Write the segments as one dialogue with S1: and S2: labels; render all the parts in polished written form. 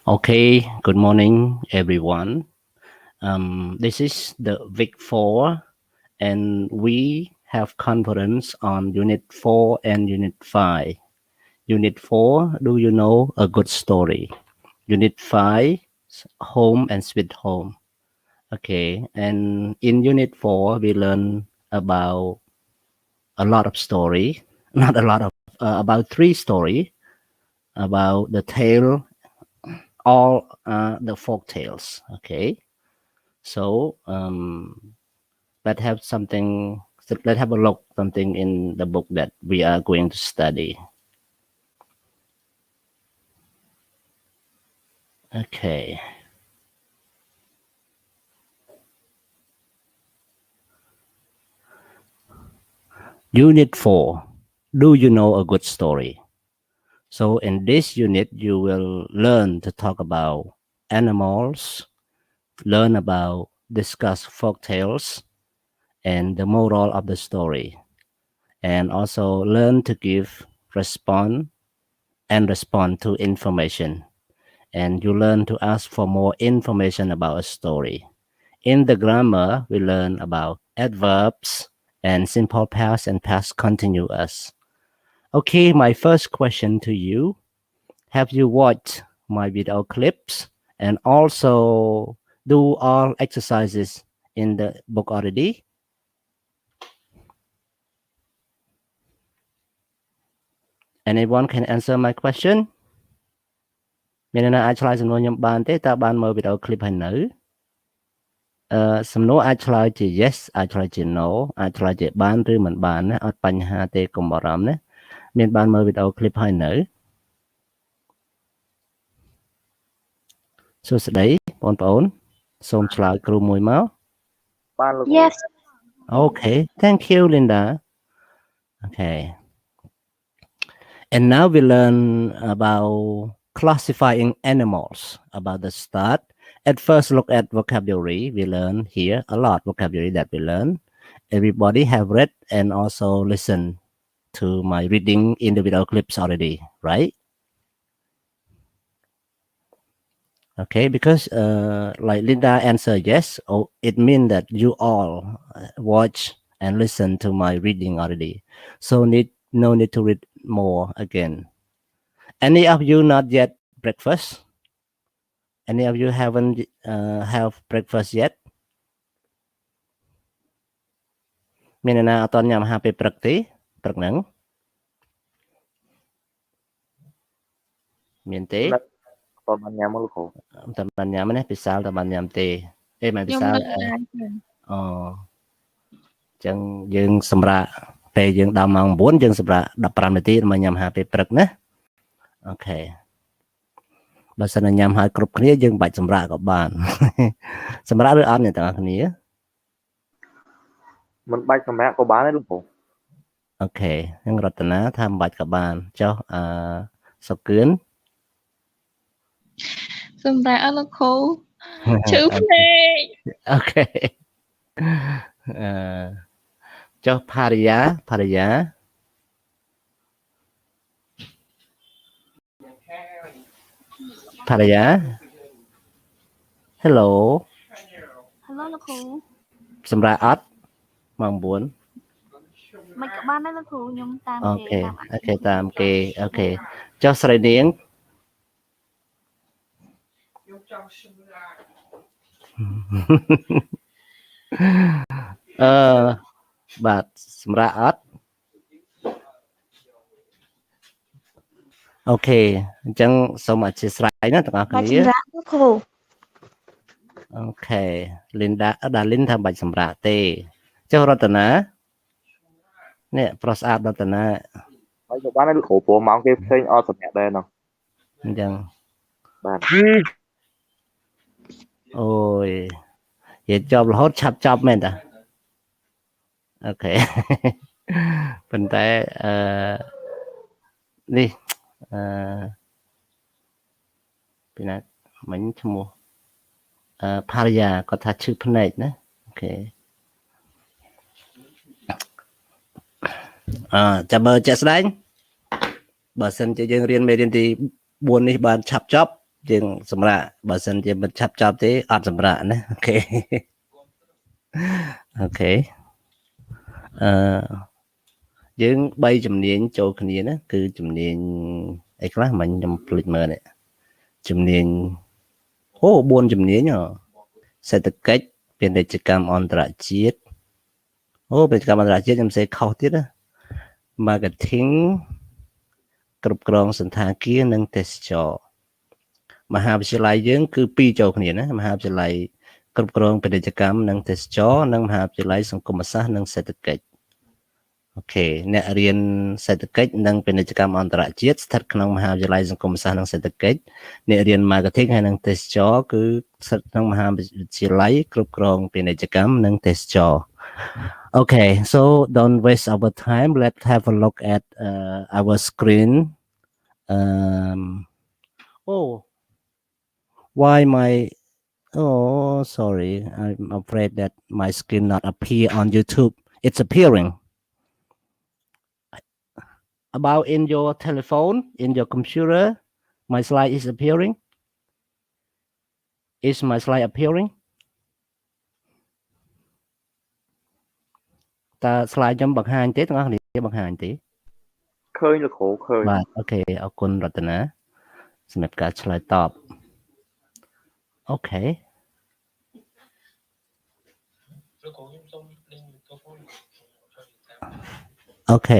S1: Okay, good morning, everyone. This is the week 4, and we have conference on Unit 4 and Unit 5. Unit 4, do you know a good story? Unit 5, home and sweet home. Okay, and in Unit 4, we learn about a lot of story, not a lot of, about 3 story about the tale, all the folk tales. Okay. So let's have something. Let's have a look something in the book that we are going to study. Okay. Unit 4. Do you know a good story? So in this unit, you will learn to talk about animals, learn about discuss folk tales, and the moral of the story, and also learn to give respond to information, and you learn to ask for more information about a story. In the grammar, we learn about adverbs and simple past and past continuous. Okay, my first question to you. Have you watched my video clips and also do all exercises in the book already? Anyone can answer my question? មានអ្នកណាអាចឆ្លើយសំណួរខ្ញុំបានទេតើបានមើលវីដេអូ clip ហើយនៅសំណួរអាចឆ្លើយជា yes អាចឆ្លើយជា no អាចឆ្លើយជាបានឬមិនបានណាអត់បញ្ហាទេកុំបារម្ភណាមានបានមើលវីដេអូ clip ហើយនៅសួស្តីបងប្អូនសូមឆ្លើយគ្រូមួយមក
S2: បានលោក
S3: Yes.
S1: Okay, thank you Linda. Okay, and now we learn about classifying animals. About the start, at first look at vocabulary. We learn here a lot vocabulary that we learn. Everybody have read and also listened to my reading in the video clips already, right? Okay, because like Linda answered yes, it means that you all watch and listen to my reading already. So no need to read more again. Any of you not yet breakfast? Any of you haven't have breakfast yet? មានអ្នកណាអត់ទាន់ញ៉ាំអាហារពេលព្រឹកទេព្រឹកហ្នឹងមានទេ
S2: តើបានញ៉ាំមកលោកគ្រូ
S1: តែបានញ៉ាំណាពិសាលតែបានញ៉ាំទេអេមិនពិសាលអូចឹងយើងសម្រាប់ពេលយើងដល់ម៉ោង9យើងសម្រាប់15នាទីដើម្បីញ៉ាំអាហារពេលព្រឹកណាអូខេបើសិនតែញ៉ាំហើយគ្រប់គ្នាយើងបាច់សម្រាប់ក៏បានសម្រាប់ឬអត់អ្នកទាំងអស់គ្នា
S2: មិនបាច់សម្រាប់ក៏បានដែរលោកគ្រូ
S1: អូខេហ្នឹងរតនាថាមិនបាច់ក៏បានចុះសុគឿន
S3: សម្រាប់អត់លោកគ្រូឈឺភ្នែក
S1: អូខេចុះภរិយាHello
S3: លោកគ្រូ
S1: សម្រាប់អត់ម៉ោង9
S3: មិនក៏បានដែរលោកគ្រូខ្ញុំតាម
S1: គេអូខេតាមគេអូខេចុះស្រីនាងខ្ញុំចង់សម្រាប់បាទសម្រាប់អត់អូខេអញ្ចឹងសូមអធិស្ឋានណាទាំងអស់គ្នា
S3: សម្រាប់លោកគ្រូ
S1: អូខេ Linda ដាលីនថាបាច់សម្រាប់ទេចុះរតនានេះប្រុសស្អាតរតនា
S2: ហើយក៏បានដែរលោកគ្រូព្រោះម៉ោងគេផ្សេងអត់សម្រាប់ដែរនោះ
S1: អញ្ចឹង
S2: បាទ
S1: អូយនិយាយចប់រហូតឆាប់ចប់មែនតាអូខេប៉ុន្តែនេះពីណាមិញឈ្មោះภรรយាគាត់ថាឈឺភ្នែកណាអូខេចាំមើលជាក់ស្ដែងបើសិនជាយើងរៀនមេរៀនទី4នេះបានឆាប់ចប់ ជាងសម្រាប់បើសិនជាមិនឆាប់ចប់ទេអត់សម្រាប់ណាអូខេអូខេយើង3ជំនាញចូលគ្នាណាគឺជំនាញអីខ្លះមិញខ្ញុំភ្លេចមើលនេះជំនាញ4ជំនាញសេដ្ឋកិច្ចពាណិជ្ជកម្មអន្តរជាតិពាណិជ្ជកម្មអន្តរជាតិខ្ញុំសេខុសទៀតណា marketing គ្រប់គ្រងសន្តាគារនិងទេសចរមហាវិទ្យាល័យយើងគឺ2ចូលគ្នាណាមហាវិទ្យាល័យគ្រប់គ្រងពាណិជ្ជកម្មនិងទេសចរនិងមហាវិទ្យាល័យសង្គមសាស្ត្រនិងសេដ្ឋកិច្ចអូខេអ្នករៀនសេដ្ឋកិច្ចនិងពាណិជ្ជកម្មអន្តរជាតិស្ថិតក្នុងមហាវិទ្យាល័យសង្គមសាស្ត្រនិងសេដ្ឋកិច្ចអ្នករៀន marketing ហើយនិងទេសចរគឺស្ថិតក្នុងមហាវិទ្យាល័យគ្រប់គ្រងពាណិជ្ជកម្មនិងទេសចរOkay, so don't waste our time. Let's have a look at our screen. Why my sorry, I'm afraid that my screen not appear on YouTube. It's appearing about in your telephone, in your computer. My slide is appearing. Is my slide appearing? តើ slide ខ្ញុំបង្ហាញទេទាំងអស់គ្នាបង្ហាញទេ
S2: ឃើញលោកគ្រូឃើញ
S1: បាទអូខេអរគុណរតនាសម្រាប់ការឆ្លើយតបអូខេលោកគ្រូខ្ញុំសូមលេង microphone អូខេ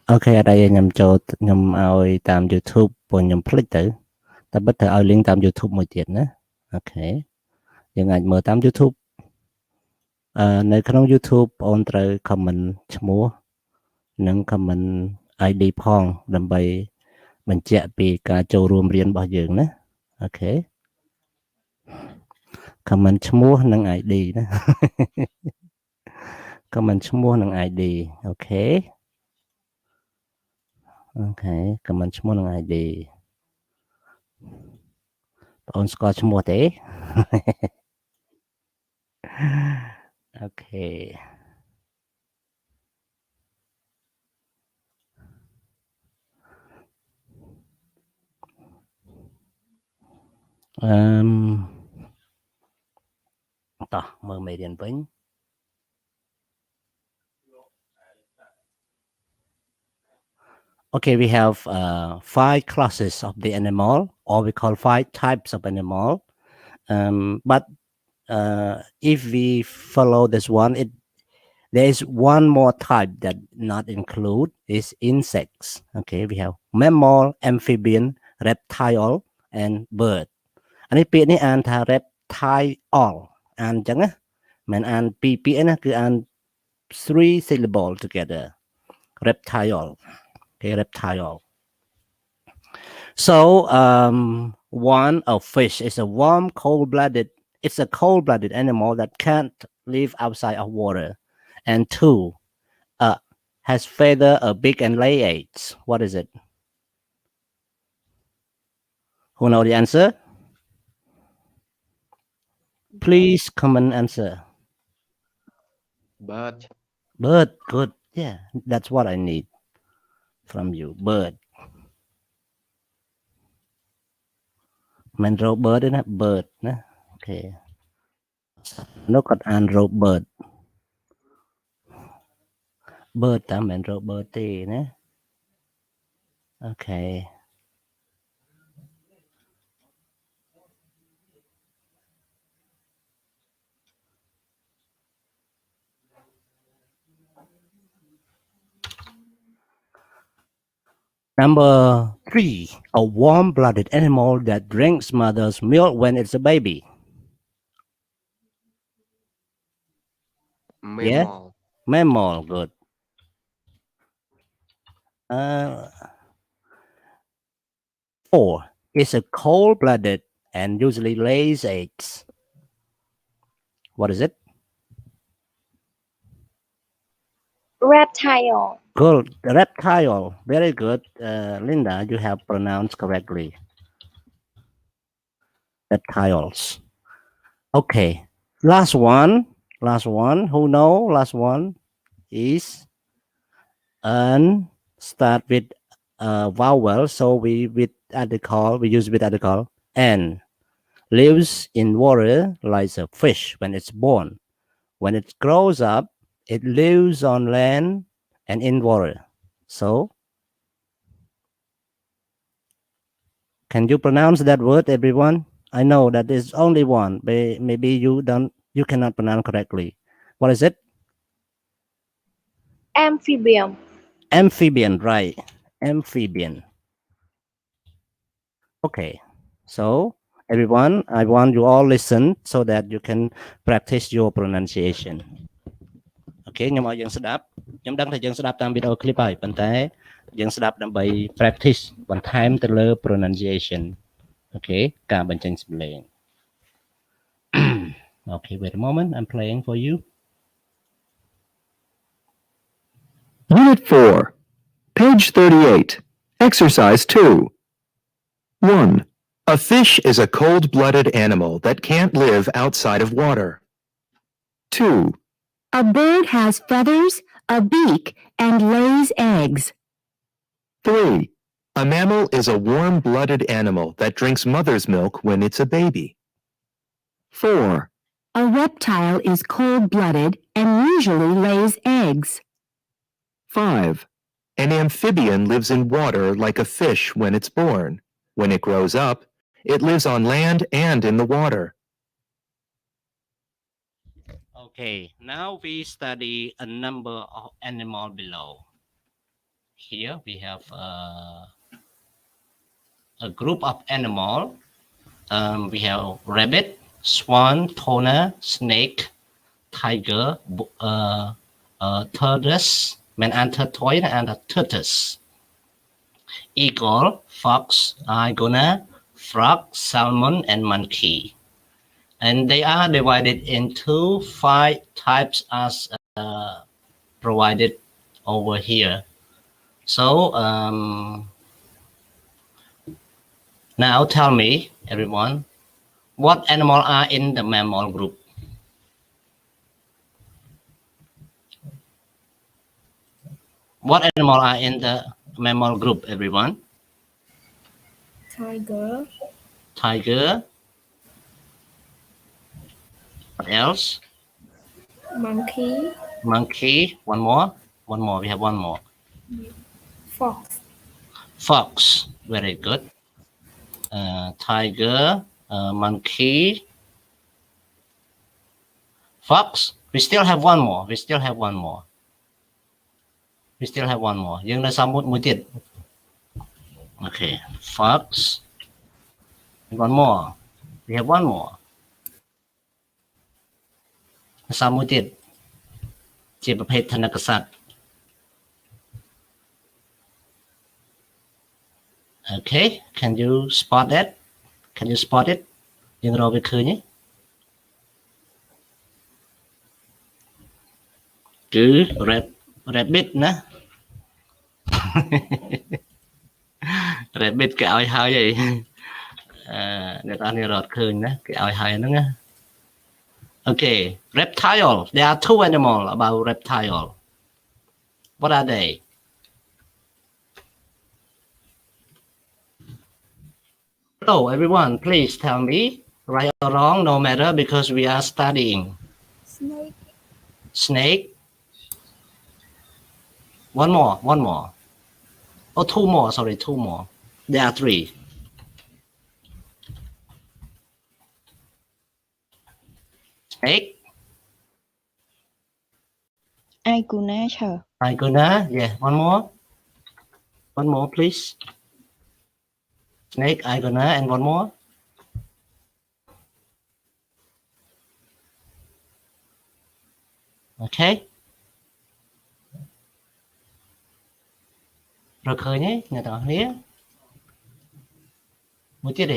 S1: អត់ទេខ្ញុំចូលខ្ញុំឲ្យតាម YouTube ព្រោះខ្ញុំភ្លេចទៅតែបិទទៅឲ្យ link តាម YouTube មួយទៀតណាអូខេយើងអាចមើលតាម YouTube នៅក្នុង YouTube បងអូនត្រូវ comment ឈ្មោះនិង comment ID ផងដើម្បីបញ្ជាក់ពីការចូលរួមរៀនរបស់យើងណាអូខេ comment ឈ្មោះនិង ID ណា comment ឈ្មោះនិង ID អូខេ comment ឈ្មោះនិង ID បងអូនស្គាល់ឈ្មោះទេអូខេតោះមើលមេរៀនវិញ Okay, we have 5 classes of the animal, or we call 5 types of animal. But if we follow this one, there is one more type that not include is insects. Okay, we have mammal, amphibian, reptile, and bird. អានេះពាក្យនេះអានថា reptile អានអញ្ចឹងណាមិនអានពីរពាក្យណាគឺអាន three syllable together reptile. Okay, reptile. So one of fish is a warm cold-blooded. It's a cold-blooded animal that can't live outside of water. And 2 has feather, a beak, and lay eggs. What is it? Who know the answer? Please comment answer.
S4: Bird.
S1: Bird, good. Yeah, that's what I need from you. Bird. Man rope birdนะ bird นะโอเคนกกดอ่าน rope bird bird តាមមិន rope bird ទេណាអូខេ Number 3, a warm-blooded animal that drinks mother's milk when it's a baby.
S4: Mammal.
S1: Yeah? Mammal, good. 4 is a cold-blooded and usually lays eggs. What is it?
S3: Reptile.
S1: Good. Reptile. Very good. Linda, you have pronounced correctly. Reptiles. Okay. Last one. Who know? Last one is start with vowel. So we with article. We use with article. And lives in water like a fish when it's born. When it grows up, it lives on land and in water. So, can you pronounce that word, everyone? I know that there's only one, but maybe you cannot pronounce correctly. What is it?
S3: Amphibian.
S1: Amphibian, right? Amphibian. Okay. So, everyone, I want you all listen so that you can practice your pronunciation. Okay, ខ្ញុំឲ្យយើងស្ដាប់ខ្ញុំដឹងថាយើងស្ដាប់តាមវីដេអូ clip ហើយប៉ុន្តែយើងស្ដាប់ដើម្បី practice បន្ថែមទៅលើ pronunciation. Okay, ការបញ្ចេញសំឡេង Okay, wait a moment. I'm playing for you.
S4: Unit 4, page 38, exercise 2. 1. A fish is a cold-blooded animal that can't live outside of water. 2.
S5: A bird has feathers, a beak, and lays eggs.
S4: 3. A mammal is a warm-blooded animal that drinks mother's milk when it's a baby. 4.
S5: A reptile is cold-blooded and usually lays eggs.
S4: 5. An amphibian lives in water like a fish when it's born. When it grows up, it lives on land and in the water.
S1: Okay, now we study a number of animals below. Here we have a group of animals. We have rabbit, swan, tuna, snake, tiger, tortoise, tortoise, and tortoise. Eagle, fox, iguana, frog, salmon, and monkey. And they are divided into 5 types as provided over here. So now tell me, everyone, what animals are in the mammal group? What animals are in the mammal group, everyone?
S3: Tiger.
S1: Tiger. What else?
S3: Monkey.
S1: Monkey. One more. One more. We have one more.
S3: Fox.
S1: Fox. Very good. Tiger. Monkey. Fox. We still have one more. We still have one more. We still have one more. Nhưng đã xong một tiết. Okay. Fox. One more. We have one more. Some with it. ជាប្រភេទថនិកសត្វ Okay, can you spot that? Can you spot it? យើងរកវាឃើញទេគឺ rabbit ណា rabbit គេឲ្យហើយឯងអ្នកនរនេះរត់ឃើញណាគេឲ្យហើយហ្នឹងណា Okay, reptile. There are 2 animals about reptile. What are they? So everyone, please tell me, right or wrong, no matter, because we are studying.
S3: Snake.
S1: Snake. One more. Oh, 2 more, sorry, 2 more. There are 3. Snake.
S3: Iguana, sir.
S1: Iguana, yeah. One more, please. Snake, iguana, and one more. Okay. រកឃើញទេអ្នកទាំងអស់គ្នាមួយទៀតទេ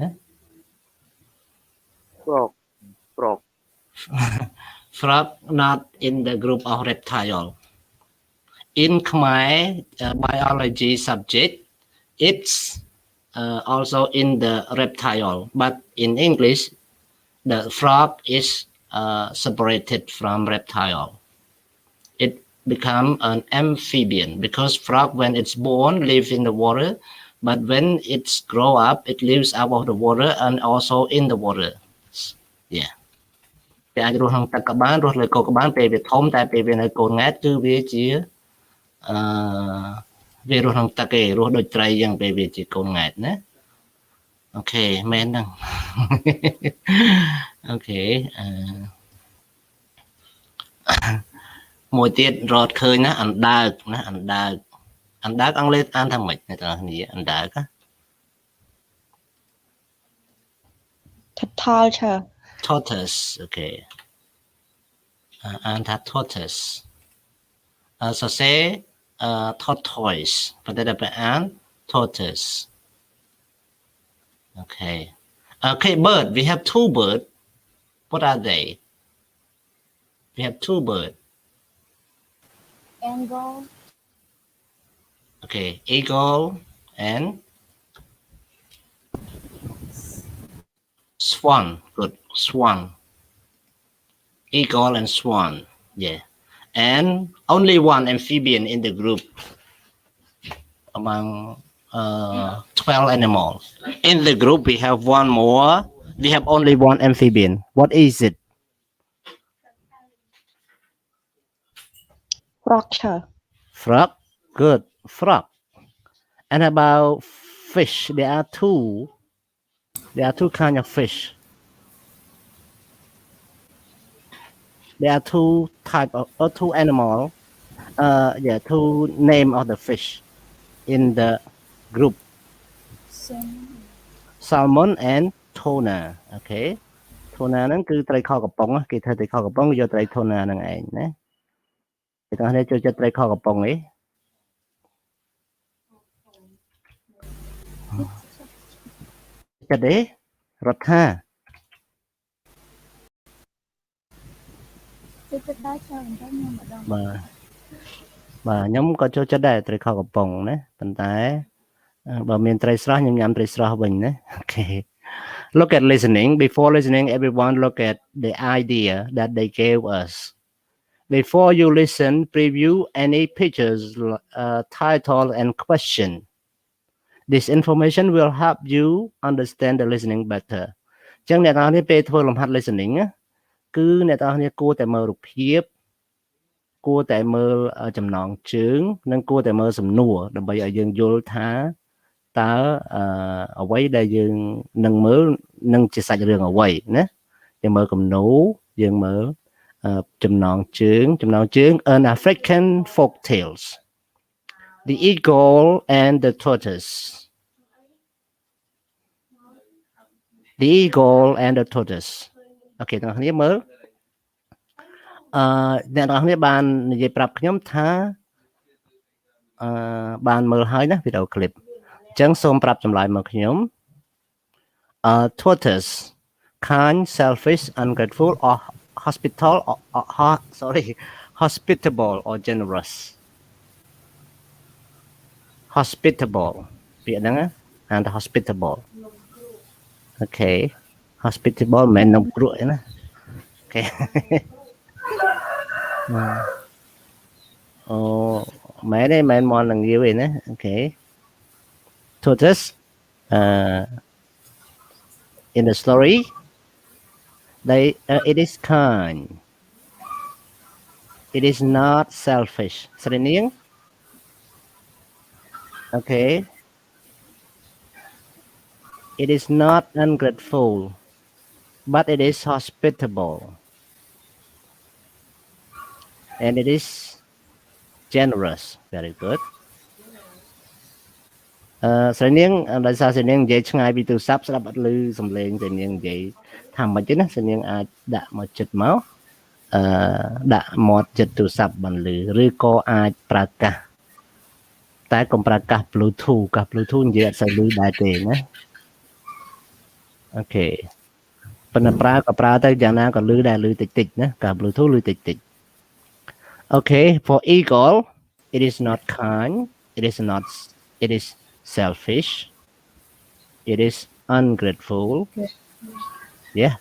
S1: ណា
S2: Frog.
S1: Frog not in the group of reptile. In Khmer biology subject, it's also in the reptile, but in English, the frog is separated from reptile. become an amphibian because frog when it's born live in the water, but when it's grow up it lives out of the water and also in the water. Yeah. វាអាចរស់ក្នុងទឹកក៏បានរស់លើគោកក៏បានពេលវាធំតែពេលវានៅកូនង៉ែតគឺវាជាវារស់ក្នុងទឹកឯងរស់ដូចត្រីយ៉ាងពេលវាជាកូនង៉ែតណាអូខេមែនហ្នឹងអូខេមួយទៀតរត់ឃើញណាអណ្ដើកណាអណ្ដើកអណ្ដើកអង់គ្លេសអានថាម៉េចអ្នកទាំងគ្នាអណ្ដើក
S3: Tortoise
S1: tortoise okay អានថា tortoise សរសេរtortoise ប៉ុន្តែដល់ពេលអាន tortoise okay bird we have two bird what are they we have two bird
S5: Eagle.
S1: okay eagle and swan good swan eagle and swan yeah and only one amphibian in the group among 12 animals in the group we have one more we have only one amphibian what is it frog good frog and about fish there are two kind of fish there are two type of two animal two name of the fish in the group salmon and tuna okay tuna ហ្នឹងគឺត្រីខកំប៉ុងគេធ្វើត្រីខកំប៉ុងយកត្រី tuna ហ្នឹងឯងណាគេទាំងនេះចូលចិត្តត្រីខកំប៉ុងឯងចិត្តទេរដ្ឋាបាទខ្ញុំក៏ចូលចិត្តដែរត្រីខកំប៉ុងណាប៉ុន្តែបើមានត្រីស្រស់ខ្ញុំញ៉ាំត្រីស្រស់វិញណាអូខេ Look at listening before listening everyone look at the idea that they gave us before you listen preview any pictures title and question this information will help you understand the listening better អញ្ចឹងអ្នកនរនេះពេលធ្វើលំហាត់ listening គឺអ្នកនរនេះគួរតែមើលរូបភាពគួរតែមើលចំណងជើងនិងគួរតែមើលសំណួរដើម្បីឲ្យយើងយល់ថាតើអ្វីដែលយើងនឹងមើលនឹងជាសាច់រឿងអ្វីណាយើងមើលគំនូរយើងមើលចំណងជើងan African folk tales the eagle and the tortoise the eagle and the tortoise អូខេទាំងគ្នាមើលអ្នកទាំងគ្នាបាននិយាយប្រាប់ខ្ញុំថាបានមើលហើយណាវីដេអូឃ្លីបអញ្ចឹងសូមប្រាប់ចម្លើយមកខ្ញុំtortoise kind selfish ungrateful or hospitable or generous hospitable ពាក្យហ្នឹងអានថា hospitable អូខេ hospitable មិនមែននំគ្រក់ទេណាអូខេអូមែនទេមែនមកនឹងងាវទេណាអូខេ tortoise in the story it is kind it is not selfish ស្រីនាង okay it is not ungrateful but it is hospitable and it is generous very good ស្រីនាងដោយសារស្រីនាងនិយាយឆ្ងាយពីទូរស័ព្ទស្ដាប់អត់ឮសំឡេងស្រីនាងនិយាយថាមិនទេណាស្រីនាងអាចដាក់មកចិត្តមកដាក់មាត់ចិត្តទូរស័ព្ទបានឮឬក៏អាចប្រើកាសតែកុំប្រើកាស Bluetooth កាស Bluetooth និយាយអត់សូវឮដែរទេណាអូខេប៉ុន្តែប្រើក៏ប្រើទៅយ៉ាងណាក៏ឮដែរឮតិចៗណាកាស Bluetooth ឮតិចៗ Okay for eagle it is not kind it is selfish it is ungrateful yeah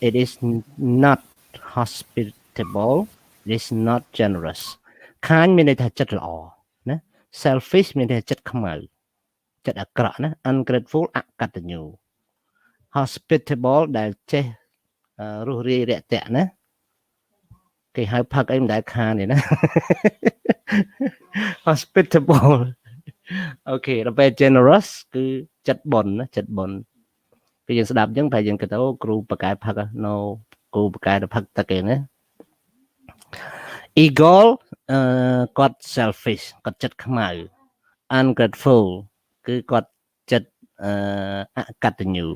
S1: it is not hospitable it is not generous ខាញមានន័យថាចិត្តល្អណា selfish មានន័យថាចិត្តខ្មៅចិត្តអាក្រក់ណា ungrateful អកតញ្ញូ hospitable ដែលចេះរស់រាយរាក់ទាក់ណាគេហៅផឹកអីមិនដែលខានទេណា hospitable អូខេដល់ពេល generous គឺចិត្តបុណ្យណាចិត្តបុណ្យពេលយើងស្ដាប់អញ្ចឹងតែយើងគិតទៅគ្រូបកែផឹក no គ្រូបកែទៅផឹកទឹកឯណា eagle គាត់ selfish គាត់ចិត្តខ្មៅ ungrateful គឺគាត់ចិត្តអកតញ្ញូ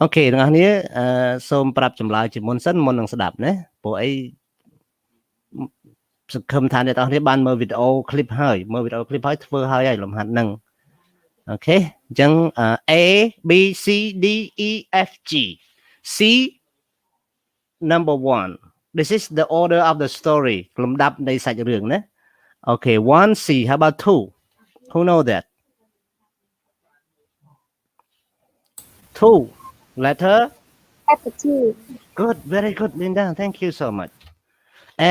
S1: អូខេទាំងអស់គ្នាសូមប្រាប់ចម្លើយជាមុនសិនមុននឹងស្ដាប់ណាព្រោះអីសង្ឃឹមថាអ្នកទាំងអស់គ្នាបានមើលវីដេអូឃ្លីបហើយធ្វើហើយលំហាត់ហ្នឹងអូខេអញ្ចឹង A B C D E F G C number 1 this is the order of the story លំដាប់នៃសាច់រឿងណាអូខេ 1C how about 2 who know that 2 letter good very good Linda thank you so much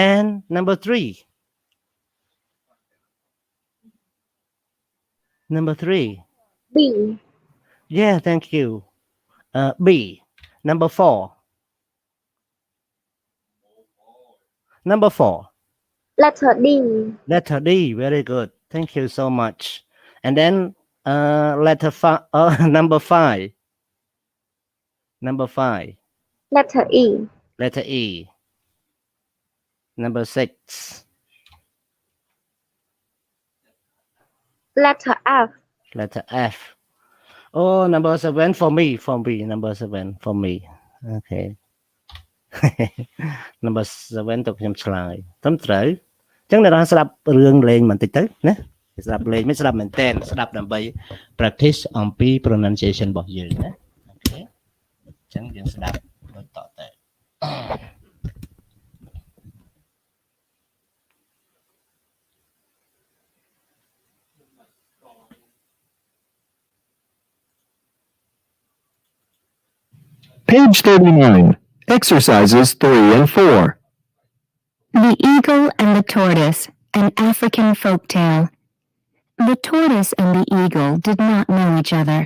S1: and number 3
S3: B
S1: yeah thank you B number 4 letter D very good thank you so much and then number 5
S3: letter E
S1: number 6
S3: letter F
S1: oh number 7 for me number 7 for me okay number 7 ទៅខ្ញុំឆ្លើយត្រឹមត្រូវអញ្ចឹងអ្នកនរស្ដាប់រឿងលេងបន្តិចទៅណាស្ដាប់លេងមិនស្ដាប់មែនតើស្ដាប់ដើម្បី practice អំពី pronunciation របស់យើងណាអូខេអញ្ចឹងយើងស្ដាប់ដូចតទៅ
S4: Page 39. Exercises 3 and 4.
S5: The Eagle and the Tortoise, an African folktale. The tortoise and the eagle did not know each other.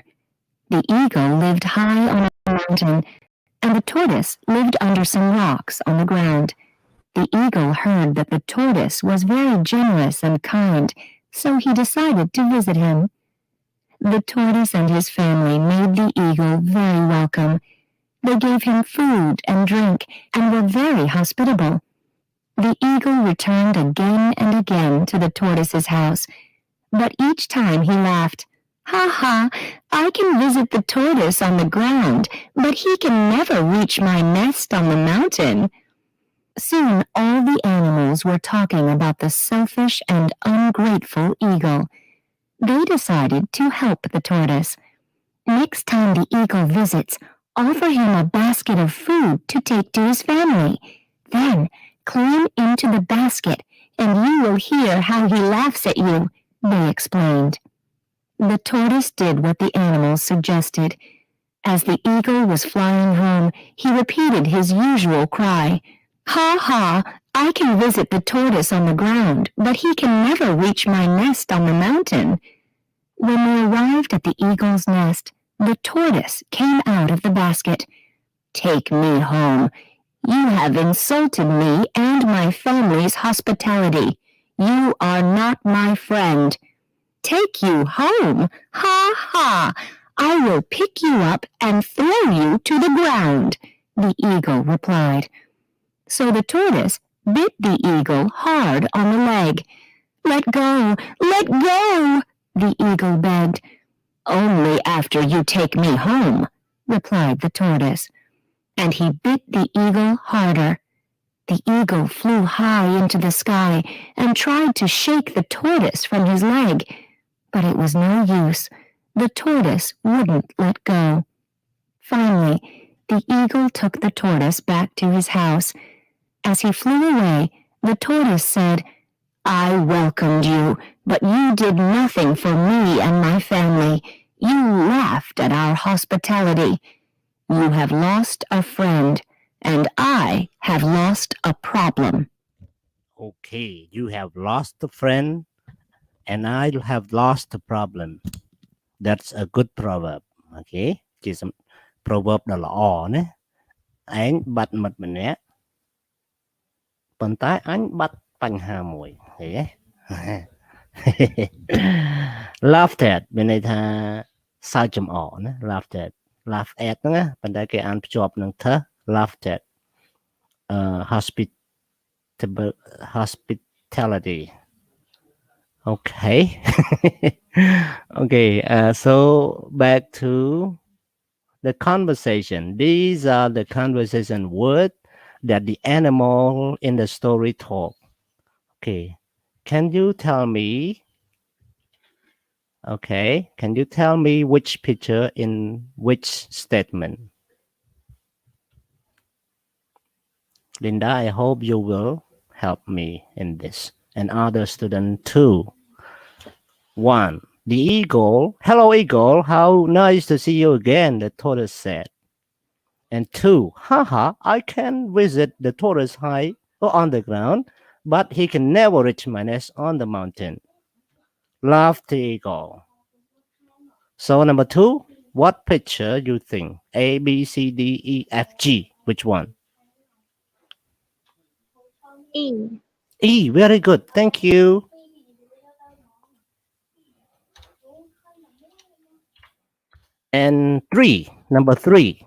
S5: The eagle lived high on a mountain, and the tortoise lived under some rocks on the ground. The eagle heard that the tortoise was very generous and kind, so he decided to visit him. The tortoise and his family made the eagle very welcome. They gave him food and drink and were very hospitable. The eagle returned again and again to the tortoise's house, but each time he laughed. Ha ha, I can visit the tortoise on the ground, but he can never reach my nest on the mountain. Soon all the animals were talking about the selfish and ungrateful eagle. They decided to help the tortoise. Next time the eagle visits, offer him a basket of food to take to his family. Then climb into the basket and you will hear how he laughs at you, they explained. The tortoise did what the animals suggested. As the eagle was flying home, he repeated his usual cry. Ha ha, I can visit the tortoise on the ground, but he can never reach my nest on the mountain. When they arrived at the eagle's nest, the tortoise came out of the basket. Take me home. You have insulted me and my family's hospitality. You are not my friend. Take you home? Ha ha! I will pick you up and throw you to the ground, the eagle replied. So the tortoise bit the eagle hard on the leg. Let go! Let go! The eagle begged. Only after you take me home, replied the tortoise. And he bit the eagle harder. The eagle flew high into the sky and tried to shake the tortoise from his leg, but it was no use. The tortoise wouldn't let go. Finally, the eagle took the tortoise back to his house. As he flew away, the tortoise said, I welcomed you, but you did nothing for me and my family. You laughed at our hospitality. You have lost a friend, and I have lost a problem.
S1: Okay, you have lost a friend and I have lost a problem. That's a good proverb. Okay, chỉ là proverb ដ៏ល្អណាឯងបាត់មិត្តម្នាក់ប៉ុន្តែអញបាត់បញ្ហាមួយឃើញទេ laughed at មានន័យថាសើចចំអកណា laughed at laugh at ហ្នឹងណាប៉ុន្តែគេអានភ្ជាប់នឹង th laughed at hospitality. Okay. Okay. So back to the conversation. These are the conversation words that the animal in the story talk. Okay. Can you tell me? Okay. Can you tell me which picture in which statement? Linda, I hope you will help me in this and other student too. 1. The eagle. Hello, eagle. How nice to see you again, the tortoise said. And 2. Haha, I can visit the tortoise high or on the ground, but he can never reach my nest on the mountain. Laughed the eagle. So number 2, what picture you think? A, B, C, D, E, F, G. Which one?
S3: E.
S1: E, very good. Thank you. And 3, number 3.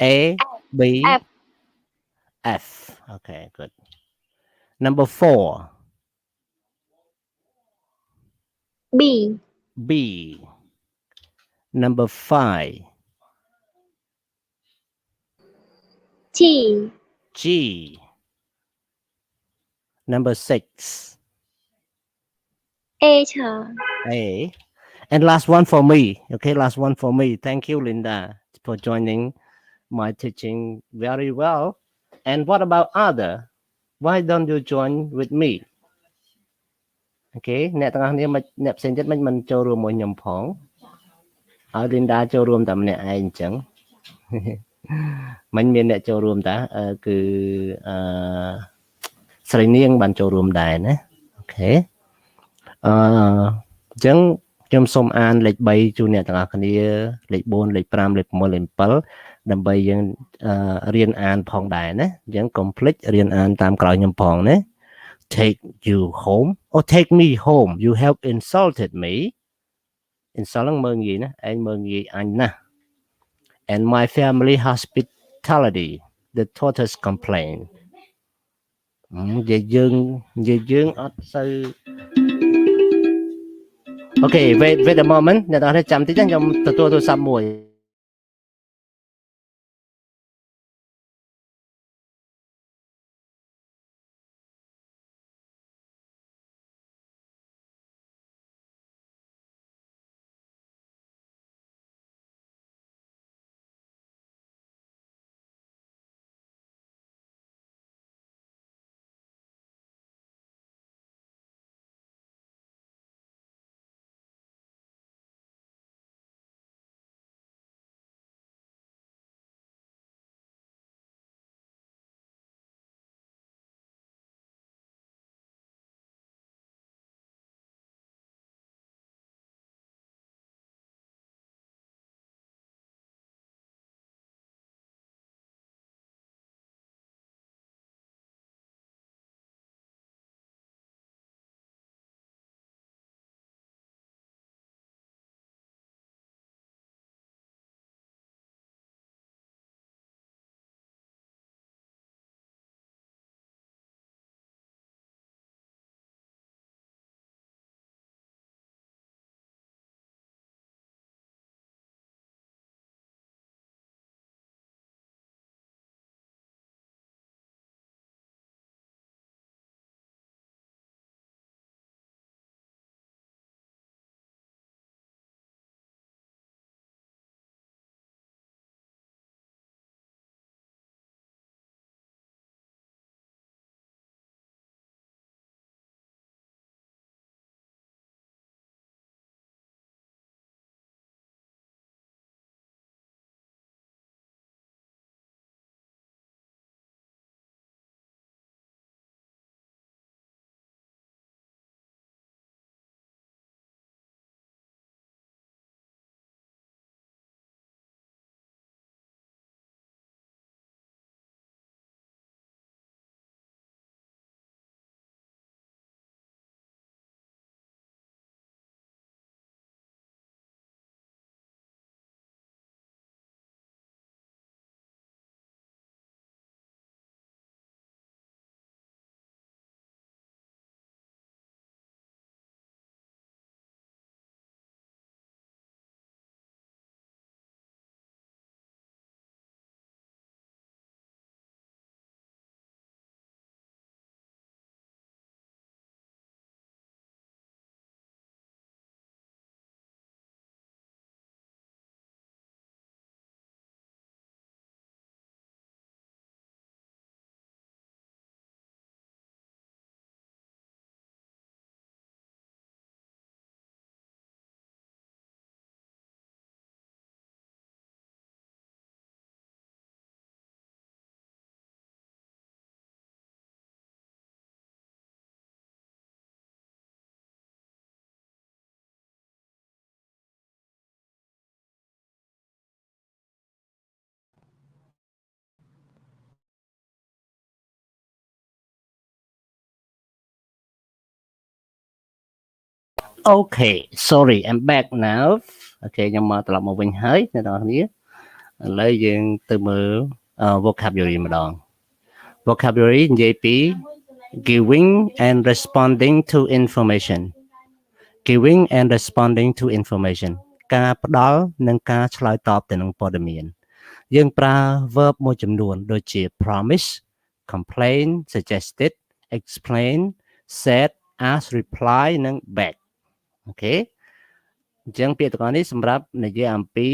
S1: A, B,
S3: F.
S1: F. Okay, good. Number 4.
S3: B.
S1: B. Number 5.
S3: T.
S1: G. Number 6.
S3: H. Hả?
S1: A. And last one for me. Okay, last one for me. Thank you, Linda, for joining my teaching very well. And what about other? Why don't you join with me? Okay, អ្នកទាំងអស់គ្នាមិនអ្នកផ្សេងទៀតមិនចូលរួមមួយខ្ញុំផងឲ្យ Linda ចូលរួមតែម្នាក់ឯងអញ្ចឹង មិនមានអ្នកចូលរួមតាគឺស្រីនាងបានចូលរួមដែរណាអូខេអញ្ចឹងខ្ញុំសូមអានលេខ3ជូនអ្នកទាំងអស់គ្នាលេខ4លេខ5លេខ6លេខ7ដើម្បីយើងរៀនអានផងដែរណាអញ្ចឹងកុំភ្លេចរៀនអានតាមក្រោយខ្ញុំផងណា Take you home or take me home. You have insulted me. Insult មើងងាយណាឯងមើងងាយអញណា And my family hospitality. The tortoise complained. និយាយយើងអត់សូវ Okay, wait a moment អ្នកនរចាំតិចខ្ញុំទទួលទូរស័ព្ទមួយ Okay sorry I'm back now okay ខ្ញុំមកត្រឡប់មកវិញហើយអ្នកនរគ្នាឥឡូវយើងទៅមើលvocabulary ម្ដង vocabulary និយាយពី giving and responding to information giving and responding to information ការផ្ដល់និងការឆ្លើយតបទៅនឹងព័ត៌មានយើងប្រើ verb មួយចំនួនដូចជា promise complain suggested explain said ask reply និង beg អូខេអញ្ចឹងពាក្យទាំងអស់នេះសម្រាប់និយាយអំពី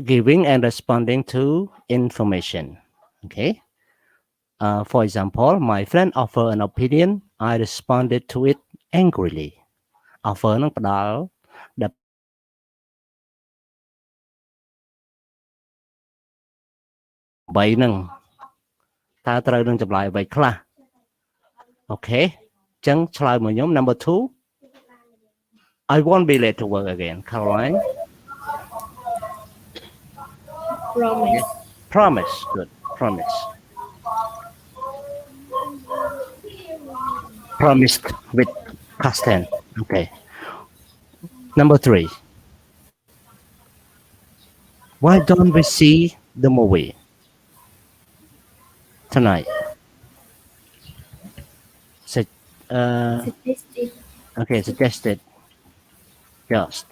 S1: giving and responding to information okay for example my friend offered an opinion I responded to it angrily offer នឹងផ្ដល់ដើម្បីនឹងតើត្រូវនឹងចម្លើយអ្វីខ្លះអូខេអញ្ចឹងឆ្លើយមកខ្ញុំ number 2 I won't be late to work again Caroline promise good promise promised with past tense okay number 3 why don't we see the movie tonight
S3: Suggested.
S1: okay suggested just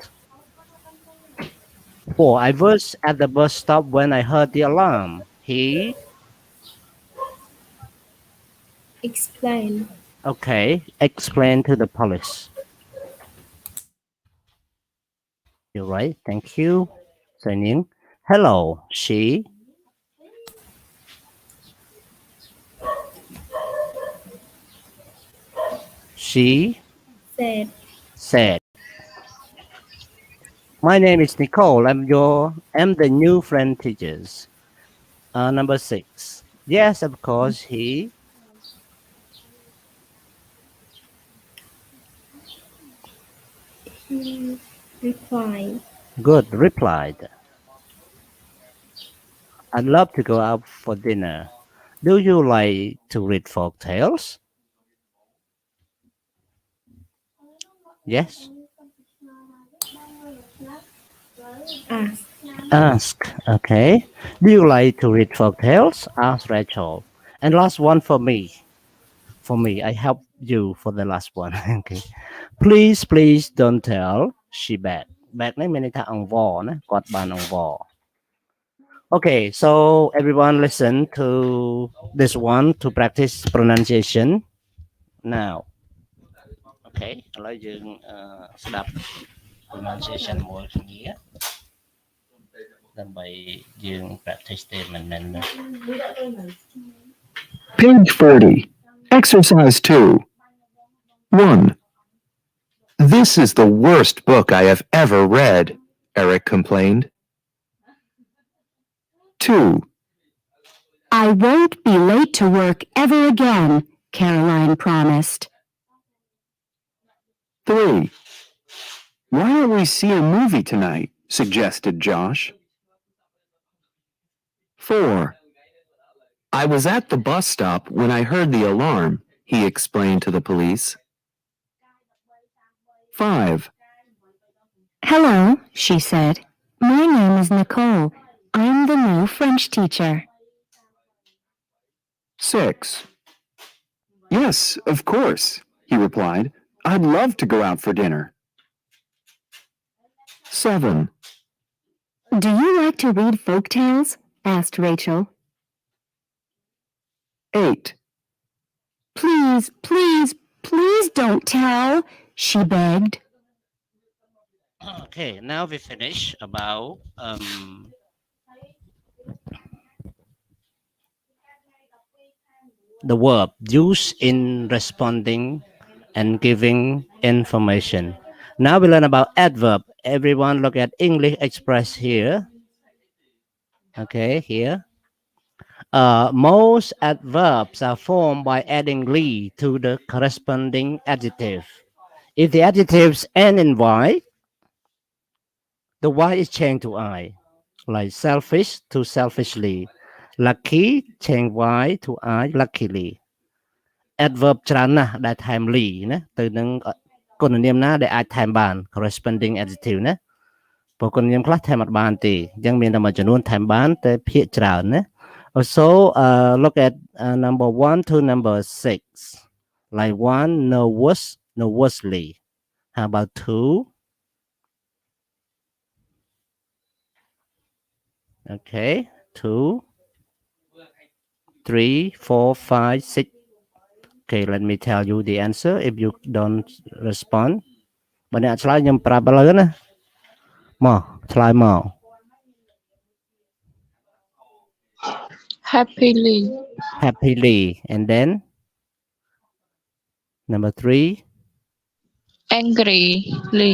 S1: 4 I was at the bus stop when I heard the alarm he
S3: Explain.
S1: okay explain to the police you're right thank you signing hello she said my name is Nicole I'm the new friend teachers number 6 yes of course he
S3: Reply.
S1: good replied I'd love to go out for dinner do you like to read folk tales yes ask okay do you like to read folk tales asked Rachel and last one for me I help you for the last one okay please don't tell she begged នេះមានន័យថាអង្វរណាគាត់បានអង្វរ okay so everyone listen to this one to practice pronunciation now okay ឥឡូវយើងស្ដាប់ pronunciation មួយគ្នាដើម្បីយើង practice ទេមិនមែន
S4: Page 40. Exercise 2. 1. This is the worst book I have ever read, Eric complained. 2.
S5: I won't be late to work ever again, Caroline promised.
S4: 3. Why don't we see a movie tonight? Suggested Josh. 4. I was at the bus stop when I heard the alarm, he explained to the police. 5.
S5: Hello, she said. My name is Nicole. I'm the new French teacher.
S4: 6. Yes, of course, he replied. I'd love to go out for dinner. 7.
S5: Do you like to read folk tales? Asked Rachel.
S4: 8.
S5: Please don't tell, she begged.
S1: okay now we finish about the verb used in responding and giving information now we learn about adverb everyone look at English Express here okay here most adverbs are formed by adding "ly" to the corresponding adjective if the adjectives end in y the y is changed to I like selfish to selfishly lucky change y to I luckily adverb ច្រើនណាស់ដែលថែម ly ណាទៅនឹងគុណនាមណាដែលអាចថែមបាន corresponding adjective ណាព្រោះគុណនាមខ្លះថែមអត់បានទេអញ្ចឹងមានតែមួយចំនួនថែមបានតែភាគច្រើនណា also look at number 1 to number 6 like 1 nervously how about 2 okay 2 3 4 5 6 okay let me tell you the answer if you don't respond បើអ្នកឆ្លើយខ្ញុំប្រាប់ឥឡូវណាមកឆ្លើយមក
S3: happily
S1: happily and then number 3
S3: angrily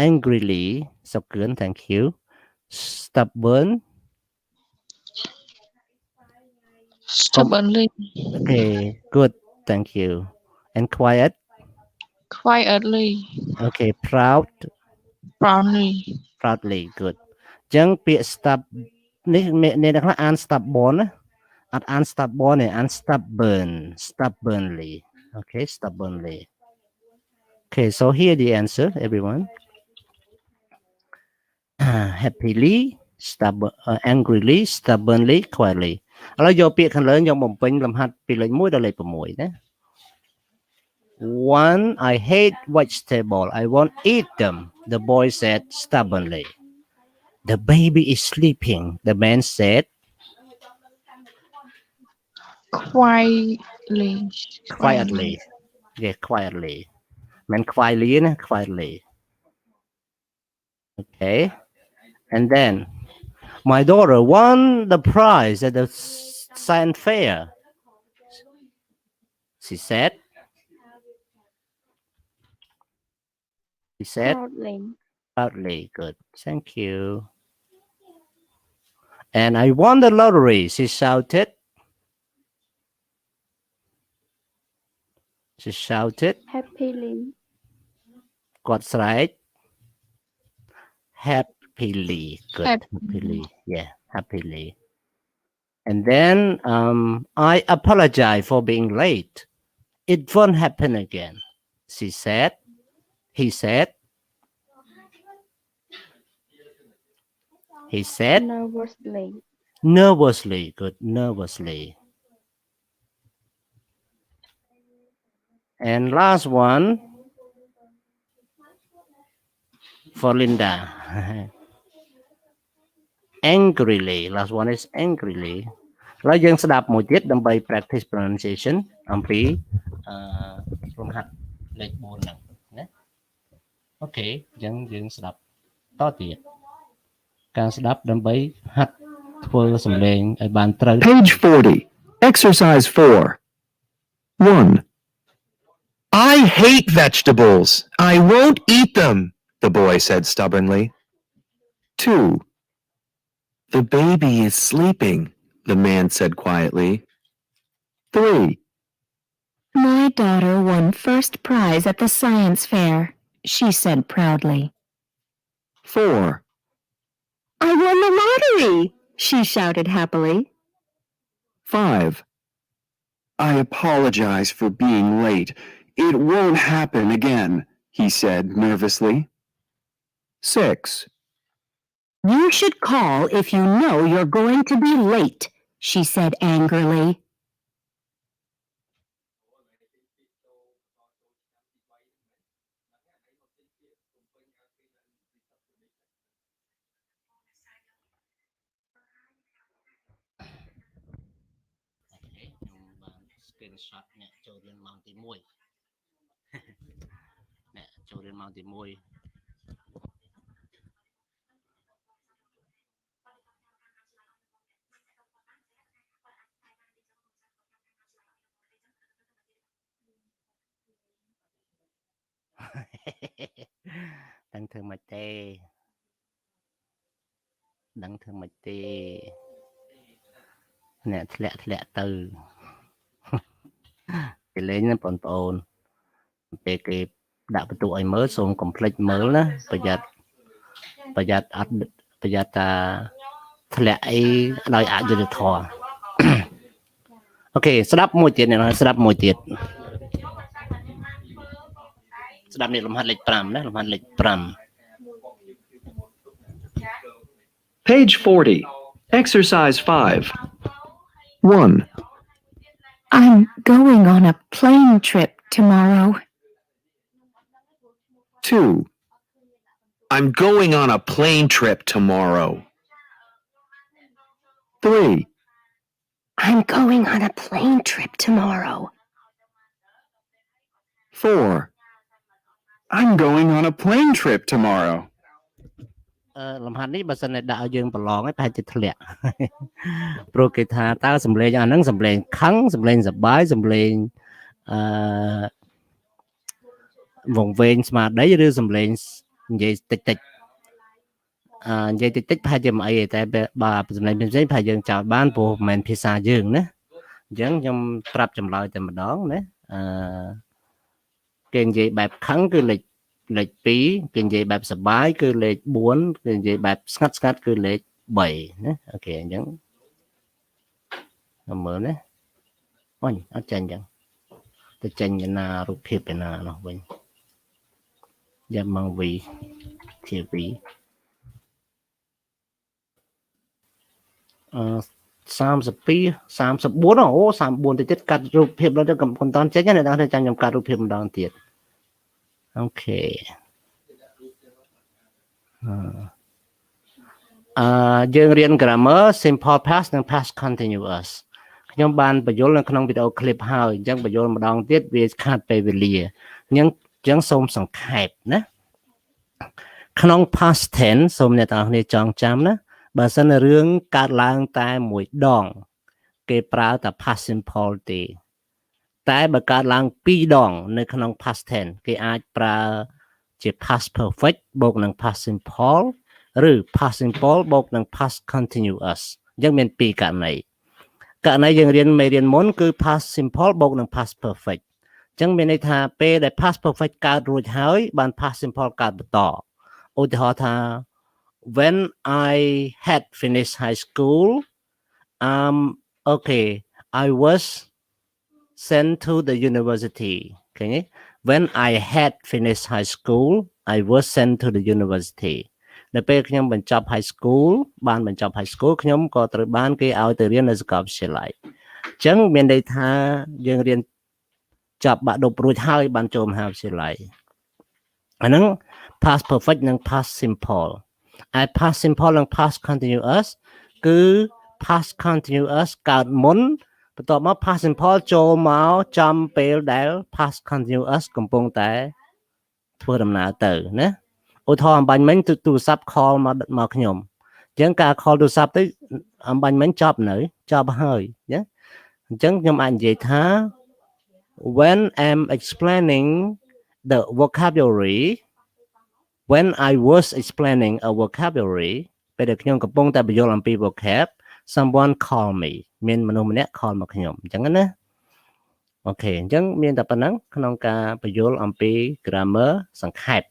S1: angrily so good thank you stubborn
S3: stubbornly
S1: okay good thank you and
S3: quietly
S1: okay proudly good អញ្ចឹងពាក្យ stub នេះអ្នកខ្លះអាន stubborn ណាអត់អាន stubborn ទេអាន stubbornly okay stubbornly okay so here the answer everyone happily angrily stubbornly quietly ឥឡូវយកពាក្យខាងលើយកបំពេញលំហាត់ពីលេខ1ដល់លេខ6ណា 1 I hate vegetable I won't eat them the boy said stubbornly the baby is sleeping the man said quietly yeah quietly man quietlyนะ quietly okay and then my daughter won the prize at the science fair she said proudly good thank you and I won the lottery she shouted
S6: happily
S1: គាត់ស្រែក happily good happily yeah happily and then I apologize for being late it won't happen again he said nervously good nervously and last one for Linda angrily last one is angrily ឥឡូវយើងស្ដាប់មួយទៀតដើម្បី practice pronunciation អំពីលំហាត់លេខ4ហ្នឹងណាអូខេអញ្ចឹងយើងស្ដាប់តទៀតការស្ដាប់ដើម្បីហាត់ធ្វើសំឡេងឲ្យបានត្រូវ
S4: Page 40. Exercise 4. 1. I hate vegetables. I won't eat them, the boy said stubbornly. 2. The baby is sleeping, the man said quietly. 3.
S5: My daughter won first prize at the science fair, she said proudly.
S4: 4.
S5: I won the lottery, she shouted happily.
S4: 5. I apologize for being late. It won't happen again, he said nervously. 6.
S5: You should call if you know you're going to be late, she said angrily. ខ្ញុំបាន screenshot អ្នកចូលរៀនម៉ោងទី1អ្នកចូលរៀនម៉ោងទី1 ដឹងធ្វើម៉េចទេអ្នកធ្លាក់ទៅគេលេងណាបងប្អូនពេលគេដាក់បន្ទុកឲ្យមើលសូមកុំភ្លេចមើលណាប្រយ័ត្នអត់ប្រយ័ត្នតាធ្លាក់អីដោយអយុត្តិធម៌អូខេស្ដាប់មួយទៀតអ្នកស្ដាប់មួយទៀត
S1: ស្ដាប់នេះលំហាត់លេខ5ណាលំហាត់លេខ5
S4: Page 40. Exercise 5. 1,
S5: I'm going on a plane trip tomorrow.
S4: 2. I'm going on a plane trip tomorrow. 3,
S5: I'm going on a plane trip tomorrow.
S4: 4, I'm going on a plane trip tomorrow.
S1: លំហាត់នេះបើសិនតែដាក់ឲ្យយើងប្រឡងហើយប្រហែលជាធ្លាក់ ព្រោះគេថាតើសំឡេងអាហ្នឹងសំឡេងខឹងសំឡេងសប្បាយសំឡេងវងវែងស្មារតីឬសំឡេងនិយាយតិចតិចនិយាយតិចតិចប្រហែលជាមិនអីទេតែបើសំឡេងផ្សេងប្រហែលយើងចោលបានព្រោះមិនមែនភាសាយើងណាអញ្ចឹងខ្ញុំប្រាប់ចម្លើយតែម្ដងណាគេនិយាយបែបខឹងគឺលេខ2គេនិយាយបែបសប្បាយគឺលេខ4គេនិយាយបែបស្ងាត់គឺលេខ3ណាអូខេអញ្ចឹងមើលណាអូយអត់ចាញ់អញ្ចឹងទៅចាញ់ឯណារូបភាពឯណានោះវិញយ៉ាម៉ង V TV 32 34អូ34ទៅទៀតកាត់រូបភាពដល់ទៅមិនតាន់ចេញណាដល់ទៅចាំខ្ញុំកាត់រូបភាពម្ដងទៀតអូខេយើងរៀន grammar simple past និង past continuous ខ្ញុំបានបញ្យល់នៅក្នុងវីដេអូ clip ហើយអញ្ចឹងបញ្យល់ម្ដងទៀតវាខាត់ពេលវេលាអញ្ចឹងសូមសង្ខេបណាក្នុង past tense សូមអ្នកទាំងអស់គ្នាចងចាំណាបើសិនរឿងកើតឡើងតែមួយដងគេប្រើតែ past simple ទេតែបើកើតឡើង2ដងនៅក្នុង past tense គេអាចប្រើជា past perfect បូកនឹង past simple ឬ past simple បូកនឹង past continuous អញ្ចឹងមាន2ករណីយើងរៀនមេរៀនមុនគឺ past simple បូកនឹង past perfect អញ្ចឹងមានន័យថាពេលដែល past perfect កើតរួចហើយបាន past simple កើតបន្តឧទាហរណ៍ថា when I had finished high school okay I was sent to the university ឃើញទេ when I had finished high school I was sent to the university នៅពេលខ្ញុំបញ្ចប់ high school បានបញ្ចប់ high school ខ្ញុំក៏ត្រូវបានគេឲ្យទៅរៀននៅសាកលវិទ្យាល័យអញ្ចឹងមានន័យថាយើងរៀនចប់បាក់ឌុបរួចហើយបានចូលមហាវិទ្យាល័យអាហ្នឹង past perfect និង past simple ឯ past simple និង past continuous គឺ past continuous កើតមុនបន្ទាប់មក past simple ចូលមកចំពេលដែល past continuous កំពុងតែធ្វើដំណើរទៅណាឧទាហរណ៍អំបញ្ញមិញទូរស័ព្ទ call មកខ្ញុំអញ្ចឹងការ call ទូរស័ព្ទទៅអំបញ្ញមិញចប់ហើយណាអញ្ចឹងខ្ញុំអាចនិយាយថា when I'm explaining the vocabulary when I was explaining a vocabulary ពេលដែលខ្ញុំកំពុងតែបញ្យល់អំពី vocab someone call me មានមនុស្សម្នាក់ call មកខ្ញុំអញ្ចឹងណាអូខេអញ្ចឹងមានតែប៉ុណ្ណឹងក្នុងការបញ្យល់អំពី grammar សង្ខេប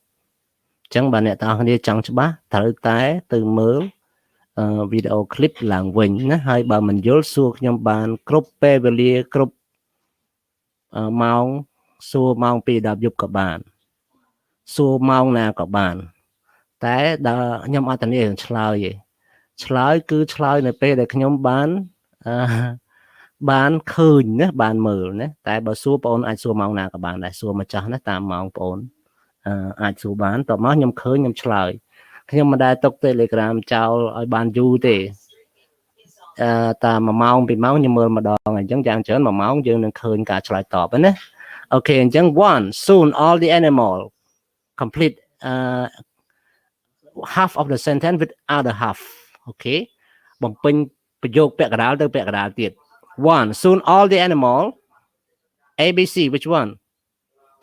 S1: អញ្ចឹងបើអ្នកទាំងអស់គ្នាចង់ច្បាស់ត្រូវតែទៅមើលវីដេអូ clip ឡើងវិញណាហើយបើមិនយល់សួរខ្ញុំបានគ្រប់ពេលវេលាគ្រប់ម៉ោងសួរម៉ោង2ដល់យប់ក៏បានសួរម៉ោងណាក៏បានតែដល់ខ្ញុំអត់ធានានឹងឆ្លើយទេឆ្លើយគឺឆ្លើយនៅពេលដែលខ្ញុំបានឃើញណាបានមើលណាតែបើសួរបងអូនអាចសួរម៉ោងណាក៏បានដែរសួរម្ចាស់ណាតាមម៉ោងបងអូនអាចសួរបានតោះមកខ្ញុំឃើញខ្ញុំឆ្លើយខ្ញុំមិនដែលទុក Telegram ចោលឲ្យបានយូរទេតាម1ម៉ោង2ម៉ោងខ្ញុំមើលម្ដងអញ្ចឹងយ៉ាងច្រើន1ម៉ោងយើងនឹងឃើញការឆ្លើយតបណាអូខេអញ្ចឹង one soon all the animal complete half of the sentence with other half អូខេបំពេញប្រយោគពាក្យកណ្ដាលទៅពាក្យកណ្ដាលទៀត one soon all the animal ABC which one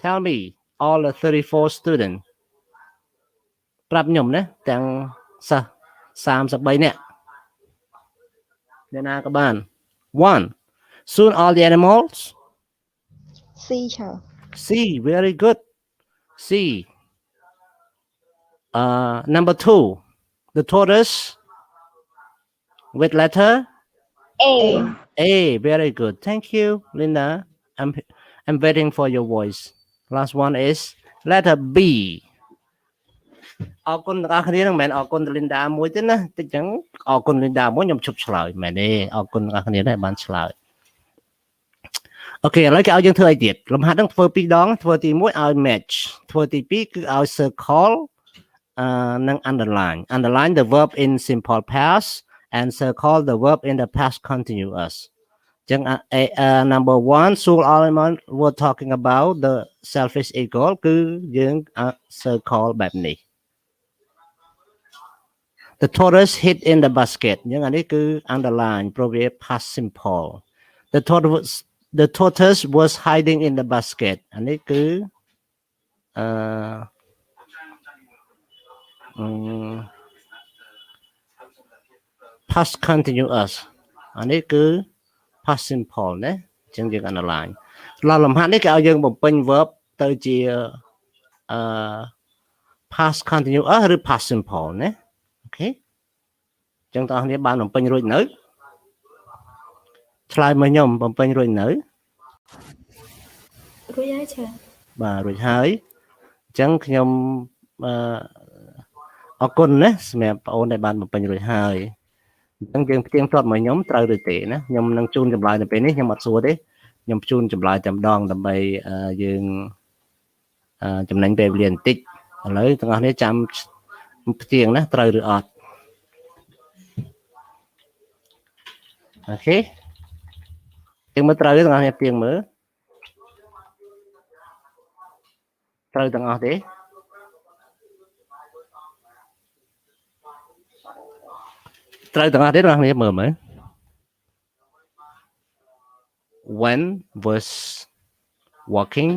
S1: tell me all the 34 students ប្រាប់ខ្ញុំណាទាំងសិស្ស33នាក់អ្នកណាក៏បាន one soon all the animals
S3: C ឆើ
S1: C very good C number 2 the tortoise with letter A very good thank you Linda I'm waiting for your voice last one is letter B អរគុណទាំងអស់គ្នានឹងមិនមែនអរគុណទៅ Linda មួយទេណាតិចចឹងអរគុណ Linda មួយខ្ញុំជប់ឆ្លើយមែនទេអរគុណទាំងអស់គ្នាដែរបានឆ្លើយអូខេឥឡូវគេឲ្យយើងធ្វើអីទៀតលំហាត់ហ្នឹងធ្វើ2ដងធ្វើទី1ឲ្យ match ធ្វើទី2គឺឲ្យ circle និង underline the verb in simple past and circle the verb in the past continuous ចឹង number 1 Sul Alman were talking about the selfish eagle គឺយើង circle បែបនេះ the tortoise hid in the basket ចឹងអានេះគឺ underline ព្រោះវា past simple the tortoise was hiding in the basket អានេះគឺ past continuous អានេះគឺ past simple ណាចឹងយើង underline លំហាត់នេះគេឲ្យយើងបំពេញ verb ទៅជា past continuous ឬ past simple ណាអូខេចឹងតើអ្នកបានបំពេញរួចនៅឆ្លើយមកខ្ញុំបំពេញរួចនៅ
S6: រួចហើយចា៎
S1: បាទរួចហើយអញ្ចឹងខ្ញុំអរគុណណាសម្រាប់បងអូនដែលបានបំពេញរួចហើយអញ្ចឹងយើងផ្ទៀងផ្ទាត់មកខ្ញុំត្រូវឬទេណាខ្ញុំនឹងជូនចម្លើយនៅពេលនេះខ្ញុំអត់សួរទេខ្ញុំជូនចម្លើយតែម្ដងដើម្បីយើងចំណេញពេលវេលាបន្តិចឥឡូវទាំងអស់គ្នាចាំផ្ទៀងណាត្រូវឬអត់អូខេយើងមើលត្រូវទាំងអស់គ្នាផ្ទៀងមើលត្រូវទាំងអស់ទេត្រូវទាំងអស់ទេទាំងអស់គ្នាមើលមើល when was walking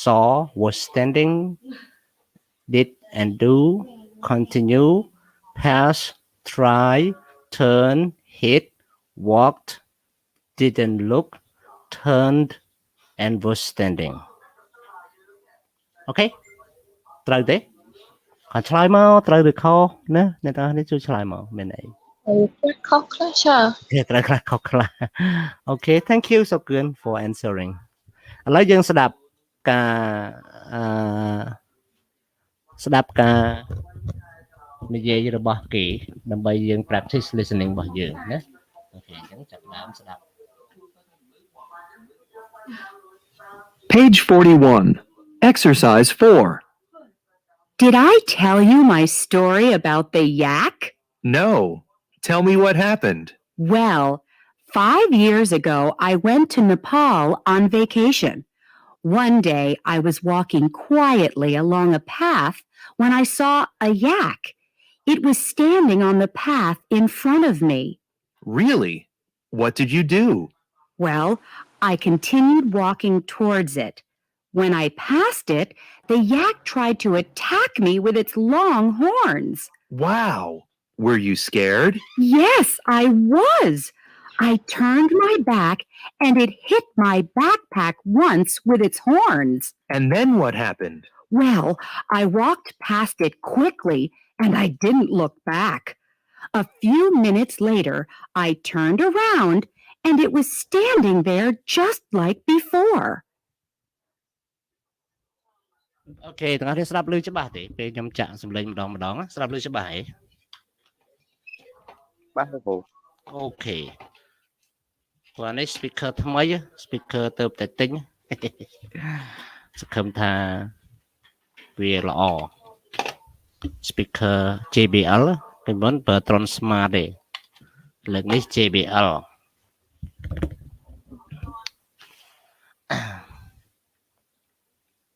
S1: saw was standing did and do continue pass try turn hit walked didn't look turned and was standing okay ត្រូវទេគាត់ឆ្លើយមកត្រូវឬខុសណាអ្នកទាំងនេះជួយឆ្លើយមកមែនអី
S3: ខុសខ្លះចា៎
S1: ត្រូវខ្លះខុសខ្លះ Okay thank you so good for answering ឥឡូវយើងស្ដាប់ការនិយាយរបស់គេដើម្បីយើង practice listening របស់យើងណាអូខេអញ្ចឹងចាប់ដើមស្ដាប់
S4: Page 41. Exercise 4.
S7: Did I tell you my story about the yak?
S4: No. Tell me what happened.
S7: Well, 5 years ago, I went to Nepal on vacation. One day, I was walking quietly along a path when I saw a yak. It was standing on the path in front of me.
S4: Really? What did you do?
S7: Well, I continued walking towards it. When I passed it, the yak tried to attack me with its long horns.
S4: Wow. Were you scared?
S7: Yes, I was. I turned my back and it hit my backpack once with its horns.
S4: And then what happened?
S7: Well, I walked past it quickly and I didn't look back. A few minutes later, I turned around and it was standing there just like before.
S1: Okay ទាំងអស់គ្នាស្ដាប់ឮច្បាស់ទេពេលខ្ញុំចាក់សំឡេងម្ដងស្ដាប់ឮច្បាស់ហ៎
S2: បាទគ្រូ
S1: Okay ព្រោះនេះ speaker ថ្មី speaker ទៅតែទិញសង្ឃឹមថាវាល្អ speaker JBL ពីមុនប្រើ Tron Smart ទេលើកនេះ JBL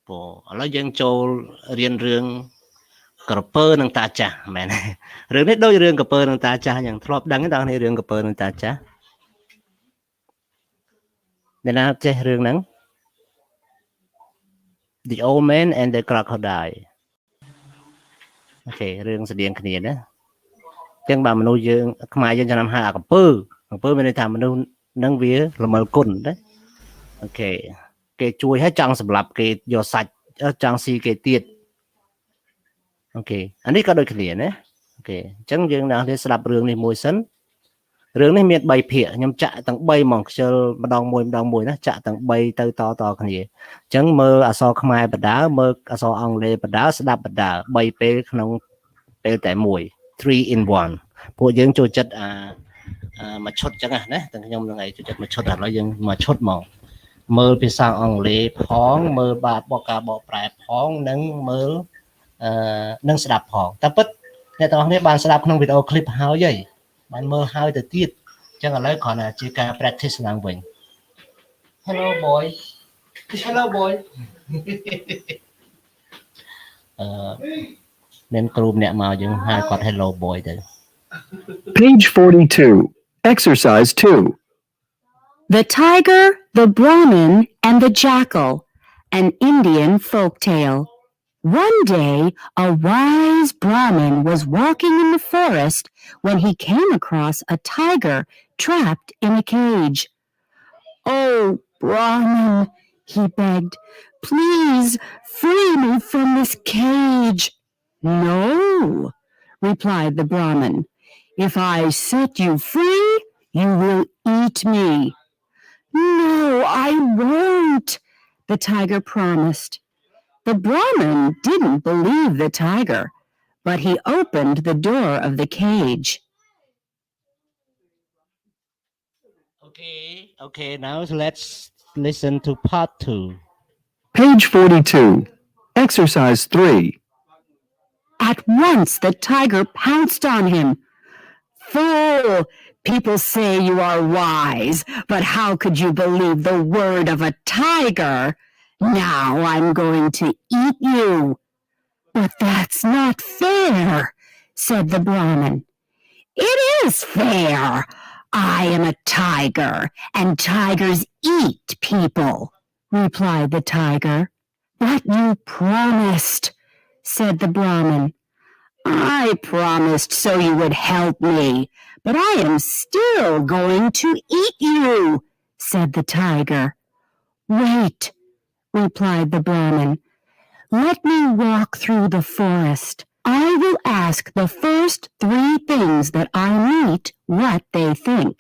S1: ព្រោះឥឡូវយើងចូលរៀនរឿងក្រពើនិងតាចាស់មែនរឿងនេះដូចរឿងក្រពើនិងតាចាស់យ៉ាងធ្លាប់ដឹងទេដល់នេះរឿងក្រពើនិងតាចាស់អ្នកណាចេះរឿងហ្នឹង The Old Man and the Crocodile អូខេរឿងស្តៀងគ្នាណាអញ្ចឹងបើមនុស្សយើងខ្មែរយើងចំណាំហៅអាក្រពើមានន័យថាមនុស្សហ្នឹងវាល្មើគុណណាអូខេគេជួយឲ្យចង់សម្លាប់គេយកសាច់ចង់ស៊ីគេទៀតអូខេអានេះក៏ដូចគ្នាណាអូខេអញ្ចឹងយើងនឹងស្ដាប់រឿងនេះមួយសិន រឿងនេះមាន3ភាគខ្ញុំចាក់ទាំង3ហ្មងខ្ជិលម្ដងមួយណាចាក់ទាំង3ទៅតគ្នាអញ្ចឹងមើលអក្សរខ្មែរបដាមើលអក្សរអង់គ្លេសបដាស្ដាប់បដា3ពេលក្នុងពេលតែមួយ 3 in 1ពួកយើងចូលចិត្តមួយឈុតអញ្ចឹងណាទាំងខ្ញុំនឹងឯងចូលចិត្តមួយឈុតឥឡូវយើងមួយឈុតហ្មងមើលភាសាអង់គ្លេសផងមើលបាតបកការបកប្រែផងនិងមើលនឹងស្ដាប់ផងតែពិតអ្នកទាំងអស់គ្នាបានស្ដាប់ក្នុងវីដេអូ clip ហើយបានមើលហើយទៅទៀតអញ្ចឹងឥឡូវគ្រាន់តែជាការ practice ឡើងវិញ Hello boy Hello boy មានគ្រូម្នាក់មកយើងហៅគាត់ Hello boy ទៅ
S4: Page 42. Exercise 2.
S7: The Tiger, the Brahmin, and the Jackal, an Indian folk tale. One day, a wise Brahmin was walking in the forest when he came across a tiger trapped in a cage. "Oh, Brahmin," he begged, "please free me from this cage." "No," replied the Brahmin. "If I set you free, you will eat me." "No, I won't," the tiger promised. The Brahmin didn't believe the tiger, but he opened the door of the cage.
S1: Okay, now let's listen to part 2.
S4: Page 42. Exercise 3.
S7: At once the tiger pounced on him. "Fool! People say you are wise, but how could you believe the word of a tiger? Now I'm going to eat you." "But that's not fair," said the Brahmin. "It is fair. I am a tiger, and tigers eat people," replied the tiger. "But you promised," said the Brahmin. "I promised so you would help me, but I am still going to eat you," said the tiger. "Wait," replied the Brahmin. "Let me walk through the forest. I will ask the first 3 things that I meet what they think.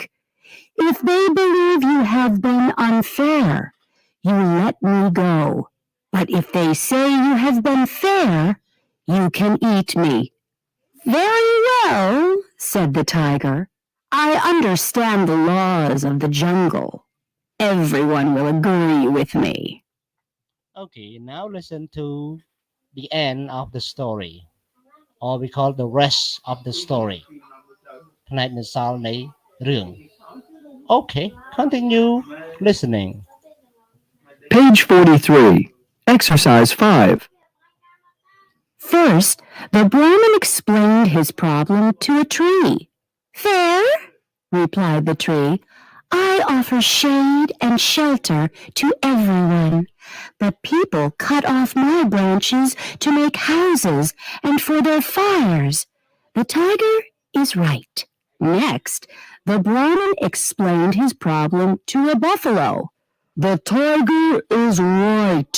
S7: If they believe you have been unfair, you let me go. But if they say you have been fair, you can eat me." "Very well," said the tiger. "I understand the laws of the jungle. Everyone will agree with me."
S1: Okay, now listen to the end of the story, or we call the rest of the story. ផ្នែកនៅសល់នៃរឿង Okay, continue listening.
S4: Page 43. Exercise 5.
S7: First, the Brahmin explained his problem to a tree. "Fair," replied the tree. "I offer shade and shelter to everyone, but people cut off my branches to make houses and for their fires. The tiger is right." Next, the Brahmin explained his problem to a buffalo. "The tiger is right,"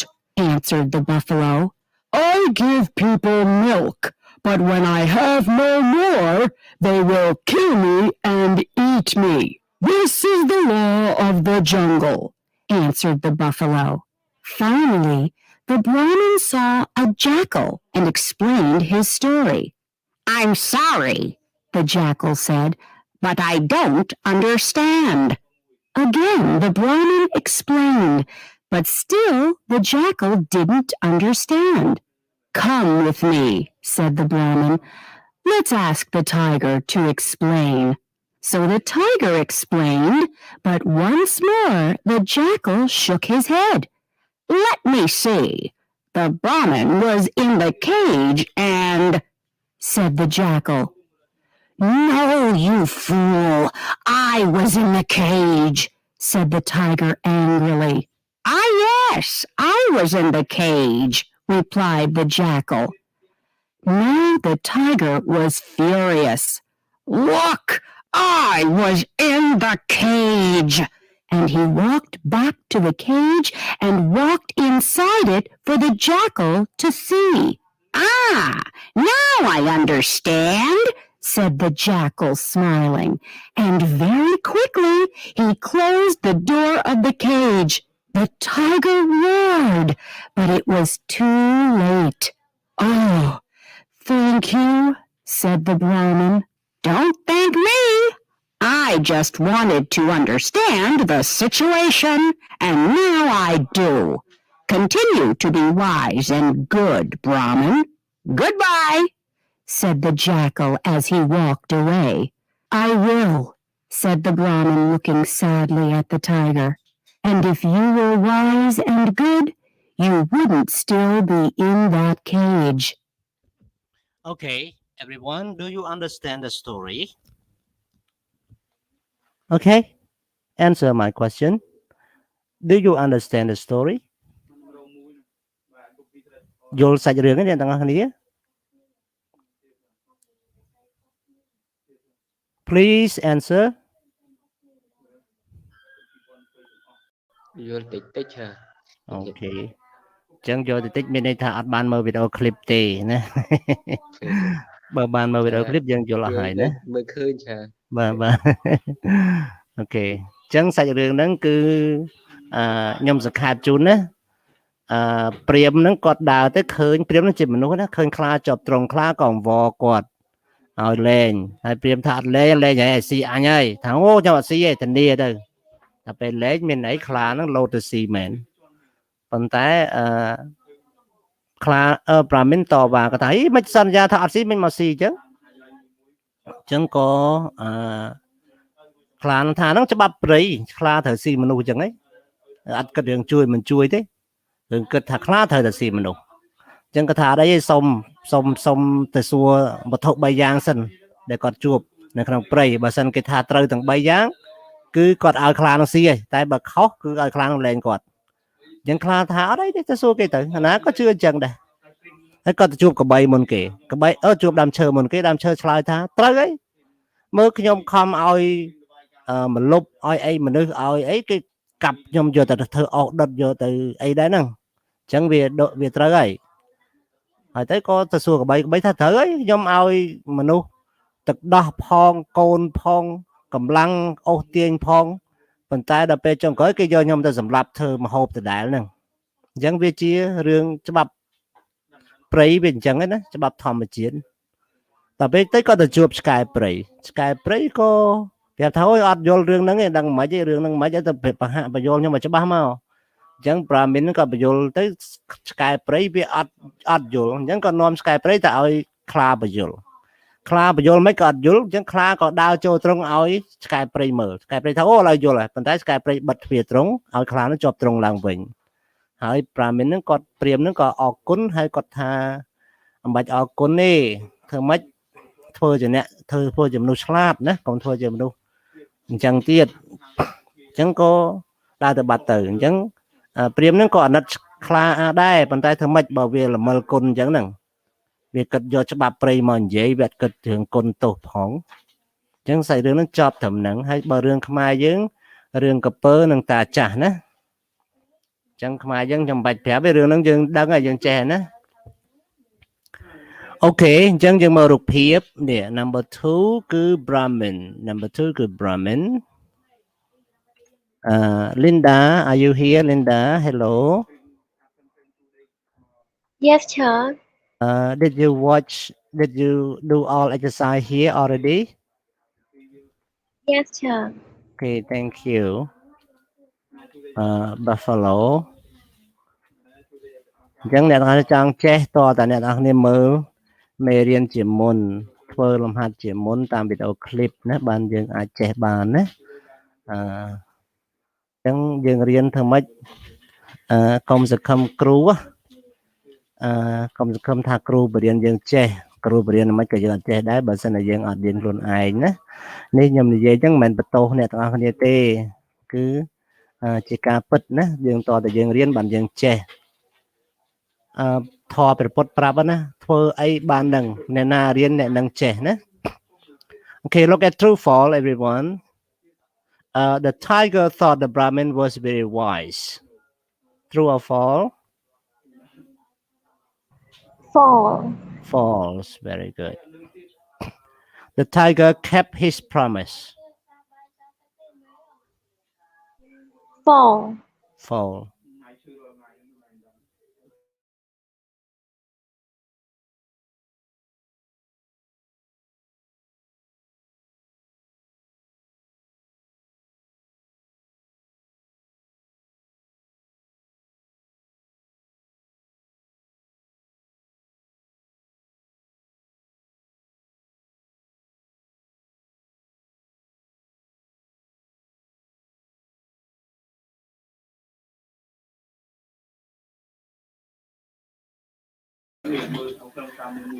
S7: answered the buffalo. "I give people milk, but when I have no more, they will kill me and eat me. This is the law of the jungle," answered the buffalo. Finally, the Brahmin saw a jackal and explained his story. "I'm sorry," the jackal said, "but I don't understand." Again, the Brahmin explained, but still the jackal didn't understand. "Come with me," said the Brahmin. "Let's ask the tiger to explain." So the tiger explained, but once more the jackal shook his head. "Let me see. The Brahmin was in the cage and," said the jackal. "No, you fool! I was in the cage," said the tiger angrily. "Ah, yes, I was in the cage," replied the jackal. Now the tiger was furious. "Look, I was in the cage!" And he walked back to the cage and walked inside it for the jackal to see. "Ah, now I understand," said the jackal, smiling, and very quickly he closed the door of the cage. The tiger roared, but it was too late. Oh, thank you, said the Brahmin. Don't thank me. I just wanted to understand the situation, and now I do. Continue to be wise and good, Brahmin. Goodbye, said the jackal as he walked away. I will, said the Brahmin, looking sadly at the tiger. And if you were wise and good, you wouldn't still be in that cage.
S1: Okay, everyone, do you understand the story? Okay, answer my question. Do you understand the story? យល់សាច់រឿងទេអ្នកទាំងអស់គ្នា Please answer.
S8: យល់តិចតិចហ่า
S1: Okay. ចឹងយកតិចមានន័យថាអត់បានមើលវីដេអូឃ្លីបទេណា បើបានមើលវីដេអូឃ្លីបយើងយល់អស់ហើយណា
S8: មើលឃើញថា
S1: បាទ អូខេចឹងសាច់រឿងហ្នឹងគឺខ្ញុំសង្ខេបជូនណាព្រាមហ្នឹងគាត់ដើរទៅឃើញព្រាមហ្នឹងជាមនុស្សណាឃើញខ្លាជាប់ត្រង់ខ្លាក៏អង្វរគាត់ឲ្យលេងហើយព្រាមថាអត់លេងហើយស៊ីអញហើយថាអូខ្ញុំអត់ស៊ីទេធានាទៅតែពេលលេងមានអីខ្លាហ្នឹងលោតទៅស៊ីមែនប៉ុន្តែខ្លាប្រាមីនតវ៉ាគាត់ថាអីមិនសន្យាថាអត់ស៊ីមិនមកស៊ីចឹងក៏ខ្លាថាហ្នឹងច្បាប់ព្រៃខ្លាត្រូវស៊ីមនុស្សចឹងហីអត់គិតរឿងជួយមិនជួយទេរឿងគិតថាខ្លាត្រូវតែស៊ីមនុស្សចឹងគាត់ថាអីសុំទៅសួរវត្ថុ3យ៉ាងសិនដែលគាត់ជួបនៅក្នុងព្រៃបើសិនគេថាត្រូវទាំង3យ៉ាងគឺគាត់ឲ្យខ្លានឹងស៊ីហីតែបើខុសគឺឲ្យខ្លានឹងលែងគាត់ចឹងខ្លាថាអត់អីទេទៅសួរគេទៅណាក៏ជឿអញ្ចឹងដែរហើយគាត់ទៅជួបកបីមុនគេកបីជួបដើមឈើមុនគេដើមឈើឆ្លើយថាត្រូវហីមើលខ្ញុំខំឲ្យមលុបឲ្យអីមនុស្សឲ្យអីគេកាប់ខ្ញុំយកទៅធ្វើអោសដុតយកទៅអីដែរហ្នឹងអញ្ចឹងវាត្រូវហើយទៅក៏ទៅសួរកបីថាត្រូវហើយខ្ញុំឲ្យមនុស្សទឹកដោះផងកូនផងកម្លាំងអូសទាញផងប៉ុន្តែដល់ពេលចុងក្រោយគេយកខ្ញុំទៅសម្លាប់ធ្វើមហូបដដែលហ្នឹងអញ្ចឹងវាជារឿងច្បាប់ព្រៃវាអញ្ចឹងណាច្បាប់ធម្មជាតិដល់ពេលទៅក៏ទៅជួបឆ្កែព្រៃក៏ប្រាប់ថាអូយអត់យល់រឿងហ្នឹងទេដឹងមិនខ្មិចទេរឿងហ្នឹងមិនខ្មិចទៅបង្ហាក់បញ្យល់ខ្ញុំឲ្យច្បាស់មកអញ្ចឹងប្រាមីនក៏បញ្យល់ទៅឆ្កែព្រៃវាអត់យល់អញ្ចឹងក៏នាំឆ្កែព្រៃទៅឲ្យខ្លាបញ្យល់មិនក៏អត់យល់អញ្ចឹងខ្លាក៏ដើរចូលត្រង់ឲ្យឆ្កែព្រៃមើលឆ្កែព្រៃថាអូឡើយយល់ហើយប៉ុន្តែឆ្កែព្រៃបិទទ្វារត្រង់ឲ្យខ្លានឹងជាប់ត្រង់ឡើងវិញហើយប្រាមីនហ្នឹងគាត់ព្រាមហ្នឹងក៏អរគុណហើយគាត់ថាអំបាច់អរគុណទេធ្វើម៉េចធ្វើជាអ្នកធ្វើជាមនុស្សឆ្លាតណាកុំធ្វើជាមនុស្សអញ្ចឹងទៀតអញ្ចឹងក៏ដើរទៅបាត់ទៅអញ្ចឹងព្រាមហ្នឹងក៏អាណិតខ្លាដែរប៉ុន្តែធ្វើម៉េចបើវាល្មិលគុណអញ្ចឹងហ្នឹងវាគិតយកច្បាប់ព្រៃមកនិយាយវាអត់គិតរឿងគុណទោសផងអញ្ចឹងសាច់រឿងហ្នឹងចប់ត្រឹមហ្នឹងហើយបើរឿងខ្មែរយើងរឿងកពើនិងតាចាស់ណាអញ្ចឹងខ្មែរយើងចាំបាច់ប្រាប់ទេរឿងហ្នឹងយើងដឹងហើយយើងចេះណាអូខេអញ្ចឹងយើងមករូបភាពនេះ number 2 គឺ Brahmin Linda are you here Linda hello
S6: Yes, sir.
S1: Did you do all exercise here already
S6: Yes, sir.
S1: Okay thank you Buffalo អញ្ចឹងអ្នកទាំងអស់ចង់ចេះតតែអ្នកទាំងអស់គ្នាមើលមេរៀនជាមុនធ្វើលំហាត់ជាមុនតាមវីដេអូឃ្លីបណាបានយើងអាចចេះបានណាអញ្ចឹងយើងរៀនធ្វើម៉េចកុំសង្ឃឹមគ្រូកុំសង្ឃឹមថាគ្រូបរៀនយើងចេះគ្រូបរៀនមិនក៏យើងអត់ចេះដែរបើសិនជាយើងអត់រៀនខ្លួនឯងណានេះខ្ញុំនិយាយអញ្ចឹងមិនមែនបន្ទោសអ្នកទាំងអស់គ្នាទេគឺជាការពិតណាយើងតតែយើងរៀនបានយើងចេះធម៌ព្រះពុទ្ធប្រាប់ណាធ្វើអីបាននឹងអ្នកណារៀនអ្នកនឹងចេះណា Okay look at true fall everyone the tiger thought the Brahmin was very wise true or false
S6: Fall.
S1: False very good The tiger kept his promise.
S6: 4.
S1: Fall.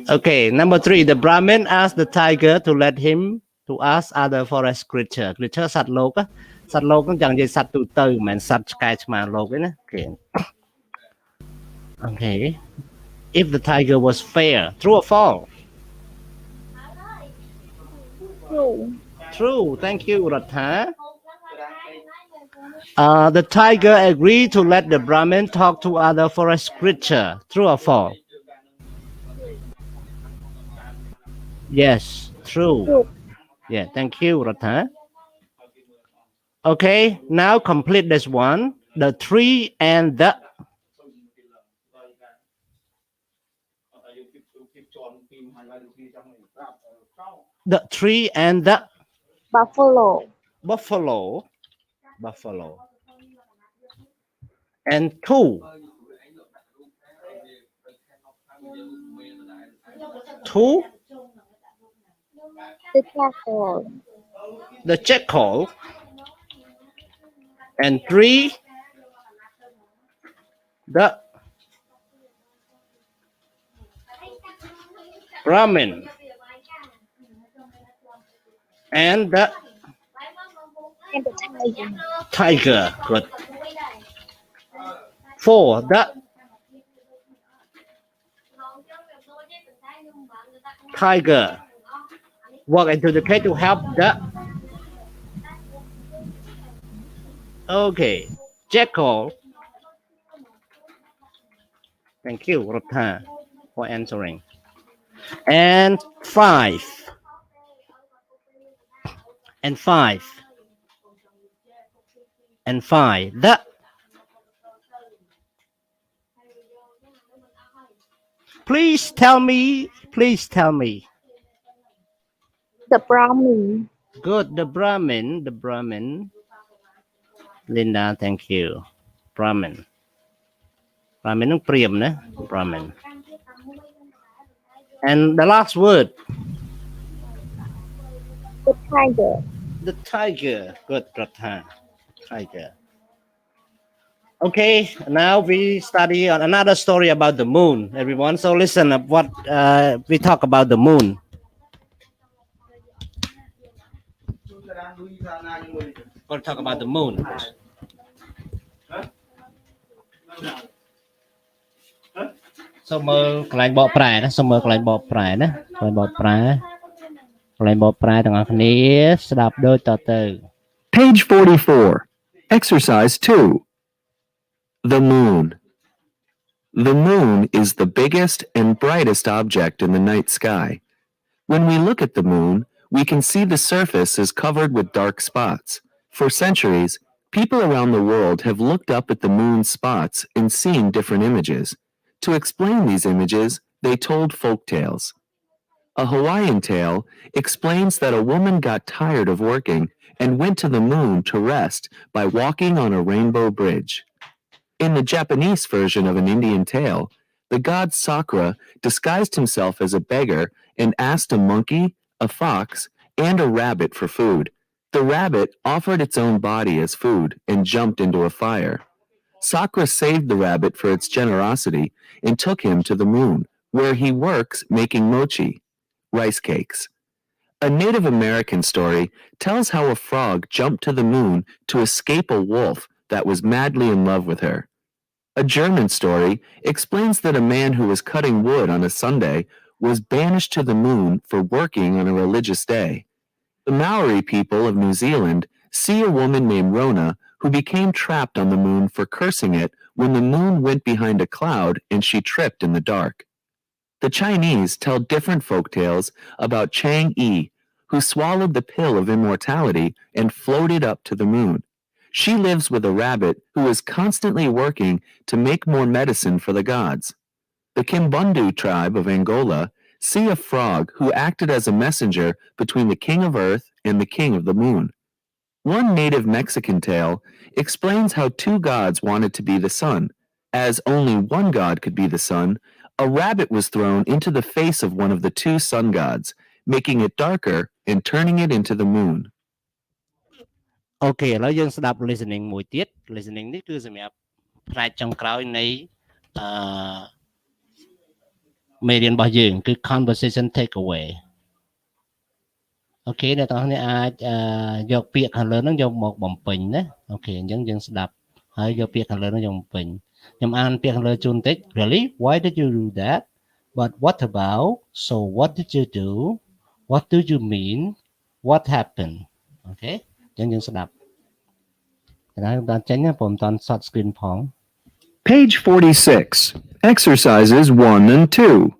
S1: Okay, number 3. The Brahmin asked the tiger to let him to ask other forest creature. Creature សត្វលោកណាសត្វលោកហ្នឹងចង់និយាយសត្វទូទៅមិនមែនសត្វឆ្កែឆ្មាលោកទេណា Okay. If the tiger was fair, true or false?
S6: True.
S1: True. Thank you, Ratha. The tiger agreed to let the Brahmin talk to other forest creature. True or false? Yes, true. Yeah, thank you, Ratha. Okay, now complete this one. The tree and the tree and the
S6: Buffalo.
S1: buffalo. And 2. 2.
S6: The jackal.
S1: The jackal. And 3. The Brahmin. And the
S6: And the tiger.
S1: tiger. Good. 4. The tiger walk into the cave to help the jackal. Thank you, Ratha, for answering. And 5. The please tell me.
S6: The Brahmin.
S1: Good. The Brahmin. Linda, thank you. Brahmin នឹងព្រាហ្មណ៍ណា Brahmin. And the last word.
S6: The tiger.
S1: The tiger. Good, Ratha. Tiger. Okay, now we study on another story about the moon, everyone. So listen up what we talk about the moon. We're going to talk about the moon. So មើលកន្លែងបកប្រែណាសូមមើលកន្លែងបកប្រែណាកន្លែងបកប្រែទាំងអស់គ្នាស្ដាប់ដូចតទៅ
S4: Page 44. Exercise 2. The moon. The moon is the biggest and brightest object in the night sky. When we look at the moon, we can see the surface is covered with dark spots. For centuries, people around the world have looked up at the moon's spots and seen different images. To explain these images, they told folk tales. A Hawaiian tale explains that a woman got tired of working and went to the moon to rest by walking on a rainbow bridge. In the Japanese version of an Indian tale, the god Sakura disguised himself as a beggar and asked a monkey, a fox, and a rabbit for food. The rabbit offered its own body as food and jumped into a fire. Sakura saved the rabbit for its generosity and took him to the moon, where he works making mochi, rice cakes. A Native American story tells how a frog jumped to the moon to escape a wolf that was madly in love with her. A German story explains that a man who was cutting wood on a Sunday was banished to the moon for working on a religious day. The Maori people of New Zealand see a woman named Rona who became trapped on the moon for cursing it when the moon went behind a cloud and she tripped in the dark. The Chinese tell different folk tales about Chang'e, who swallowed the pill of immortality and floated up to the moon. She lives with a rabbit who is constantly working to make more medicine for the gods. The Kimbundu tribe of Angola see a frog who acted as a messenger between the king of earth and the king of the moon. One native Mexican tale explains how two gods wanted to be the sun. As only one god could be the sun, a rabbit was thrown into the face of one of the two sun gods, making it darker and turning it into the moon.
S1: អូខេឥឡូវយើងស្ដាប់ listening មួយទៀត listening នេះគឺសម្រាប់ផ្នែកចុងក្រោយនៃមេរៀនរបស់យើងគឺ conversation takeaway អូខេអ្នកទាំងអស់គ្នាអាចយកពាក្យខាងលើហ្នឹងយកមកបំពេញណាអូខេអញ្ចឹងយើងស្ដាប់ហើយយកពាក្យខាងលើហ្នឹងយកបំពេញខ្ញុំអានពាក្យខាងលើជូនបន្តិច Really why did you do that but what about so what did you do what do you mean what happened អូខេអញ្ចឹងយើងស្ដាប់តែខ្ញុំបានចេញព្រមតាន់ short screen ផង
S4: Page 46, exercises 1 and 2.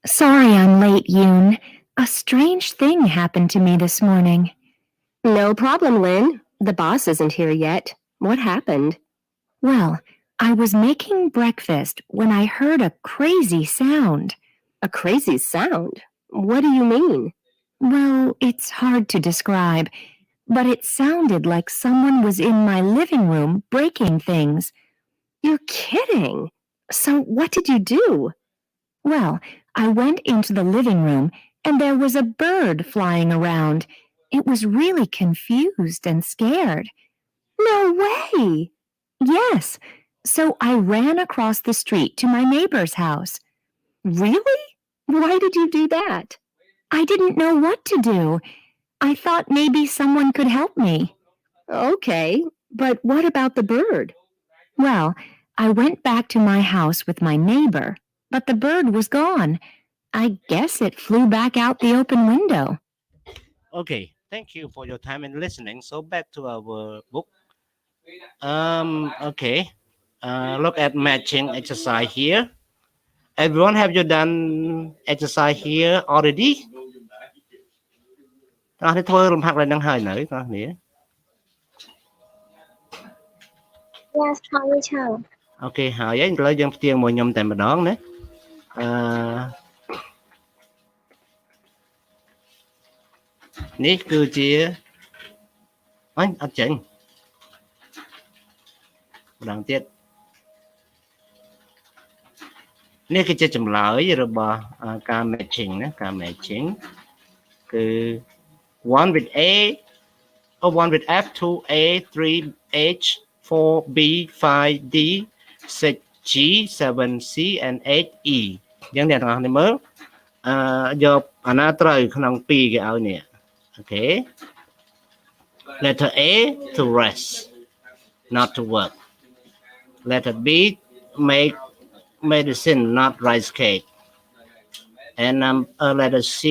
S5: Sorry I'm late, Yoon. A strange thing happened to me this morning.
S8: No problem, Lynn. The boss isn't here yet. What happened?
S5: Well, I was making breakfast when I heard a crazy sound.
S8: A crazy sound? What do you mean?
S5: Well, it's hard to describe, but it sounded like someone was in my living room breaking things.
S8: You're kidding. So what did you do?
S5: Well, I went into the living room and there was a bird flying around. It was really confused and scared.
S8: No way!
S5: Yes, so I ran across the street to my neighbor's house.
S8: Really? Why did you do that?
S5: I didn't know what to do. I thought maybe someone could help me.
S8: Okay, but what about the bird?
S5: Well, I went back to my house with my neighbor, but the bird was gone. I guess it flew back out the open window.
S1: Okay, thank you for your time and listening. So back to our book. Okay. Look at matching exercise here. Everyone, have you done exercise here already? អ្នកនេះធ្វើរំហាត់ឡើងនឹងហើយនៅអ្នកនេះ
S6: Yes ហើយឆើ
S1: អូខេហើយឥឡូវយើងផ្ទៀងមួយខ្ញុំតែម្ដងណានេះគឺជាអញអត់ចេញម្ដងទៀតនេះគឺជាចម្លើយរបស់ការ matching ណាការ matching គឺ 1 with A or 1 with F 2A 3H 4B 5D 6G 7C and 8E អញ្ចឹងអ្នកទាំងអស់គ្នាមើលយកអាណាត្រូវក្នុង2គេឲ្យនេះអូខេ letter A to rest not to work letter B make medicine not rice cake and letter C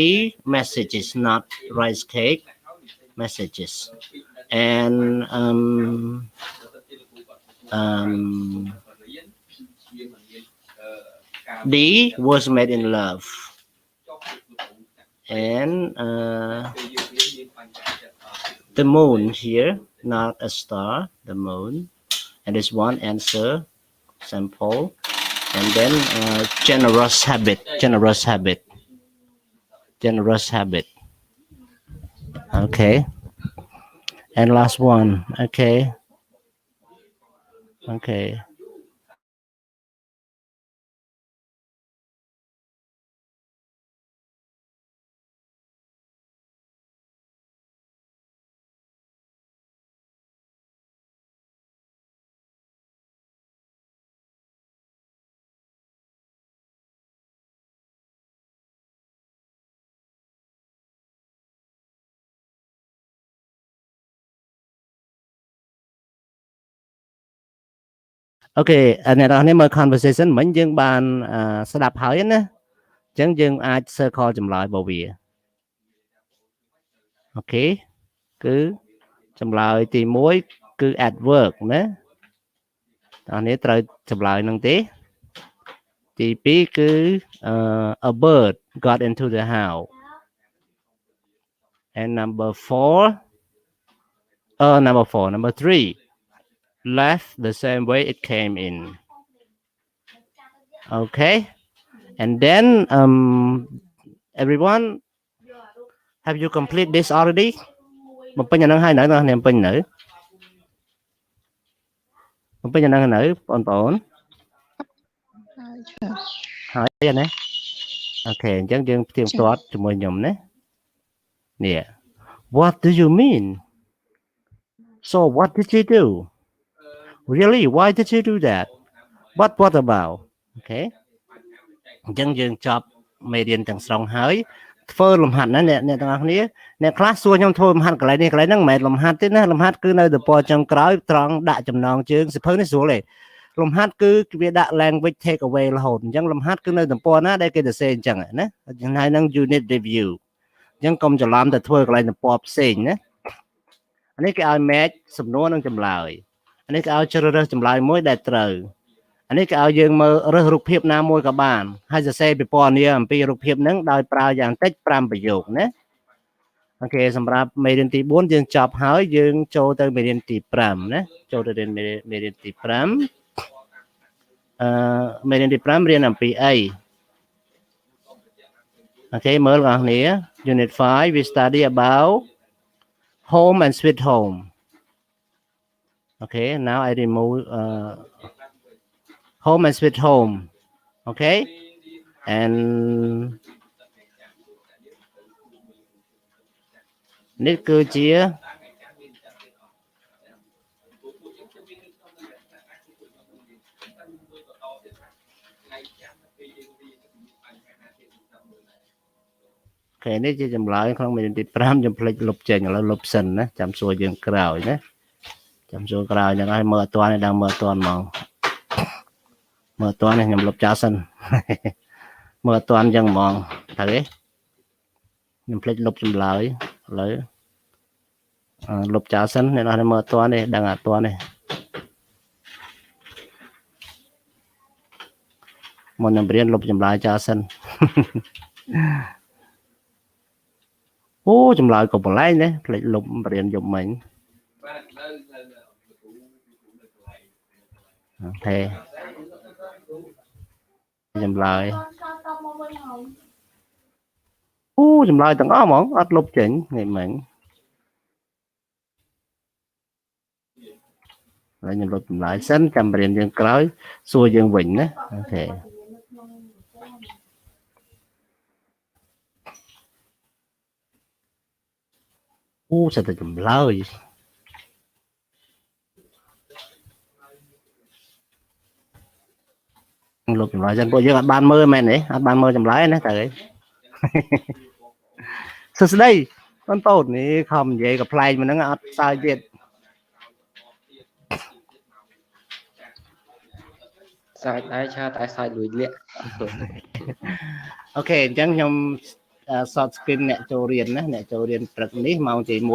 S1: messages not rice cake messages and D was made in love and the moon here not a star the moon and this one answer sample and then generous habit okay and last one okayអូខេអ្នកនរនេះមើល conversation មិញយើងបានស្ដាប់ហើយណាអញ្ចឹងយើងអាច circle ចម្លើយរបស់វាអូខេគឺចម្លើយទី1គឺ at work ណាអ្នកនេះត្រូវចម្លើយនឹងទេទី2គឺa bird got into the house And number 3 left the same way it came in. Okay, and then everyone, have you complete this already? បំពេញអានឹងហើយនៅអ្នកបំពេញនៅបំពេញអានឹងនៅបងប្អូនហើយអានេះអូខេអញ្ចឹងយើងផ្ទៀងផ្ទាត់ជាមួយខ្ញុំណានេះ What do you mean? So what did you do? Really, why did you do that? What about? Okay អញ្ចឹងយើងចប់មេរៀនទាំងស្រុងហើយធ្វើលំហាត់ណាអ្នកទាំងអស់គ្នាអ្នកខ្លះសួរខ្ញុំធ្វើលំហាត់កន្លែងនេះកន្លែងហ្នឹងមិនមែនលំហាត់ទេណាលំហាត់គឺនៅទំព័រចុងក្រោយត្រង់ដាក់ចំណងជើងសិភៅនេះស្រួលទេលំហាត់គឺវាដាក់ language take away រហូតអញ្ចឹងលំហាត់គឺនៅទំព័រណាដែលគេសរសេរអញ្ចឹងណាហើយនឹង unit review អញ្ចឹងកុំច្រឡំទៅធ្វើកន្លែងទំព័រផ្សេងណាអានេះគេឲ្យ match សំណួរនិងចម្លើយអានេះគេឲ្យជ្រើសរើសចម្លើយមួយដែលត្រូវអានេះគេឲ្យយើងមើលរើសរូបភាពណាមួយក៏បានហើយសរសេរពិពណ៌នាអំពីរូបភាពហ្នឹងដោយប្រើយ៉ាងតិច5ប្រយោគណាអូខេសម្រាប់មេរៀនទី4យើងចប់ហើយយើងចូលទៅមេរៀនទី5ណាចូលទៅមេរៀនទី5មេរៀនទី5រៀនអំពីអីអូខេមើលបងប្អូន Unit 5 we study about home and sweet home. Okay, now I remove home and sweet home. Okay, andនេះគឺជានេះជាចម្លើយក្នុងមេរៀនទី5ខ្ញុំភ្លេចលុបចេញឥឡូវលុបសិនណាចាំសួរយើងក្រោយណាចាំសួរក្រោយហ្នឹងហើយមើលអត់ទាន់ទេដល់មើលអត់ទាន់ហ្មងមើលអត់ទាន់ទេខ្ញុំលុបចោលសិនមើលអត់ទាន់អញ្ចឹងហ្មងត្រូវទេខ្ញុំភ្លេចលុបចម្លើយឥឡូវលុបចោលសិនអ្នកនរមើលអត់ទាន់ទេដឹងអត់ទាន់ទេមុននឹងរៀនលុបចម្លើយចោលសិនអូចម្លើយក៏បន្លែងណាភ្លេចលុបរៀនយប់មិញអូខេចម្លើយអូចម្លើយទាំងអស់ហ្មងអត់លុបចេញថ្ងៃមិញហើយខ្ញុំលុបចម្លើយសិនចាំរៀនយើងក្រោយសួរយើងវិញណាអូខេអូសិតតែចម្លើយលុបចម្លើយសិនពួកយើងអត់បានមើលមែនទេអត់បានមើលចម្លើយណាតើសួស្ដីបងប្អូននេះខំនិយាយក៏ប្លែកមិនហ្នឹងអត់សើចទៀត
S9: សើចដែរឆាតែសើចលួចលាក់
S1: អូខេអញ្ចឹងខ្ញុំshort screen អ្នកចូលរៀនណាអ្នកចូលរៀនព្រឹកនេះម៉ោងទី1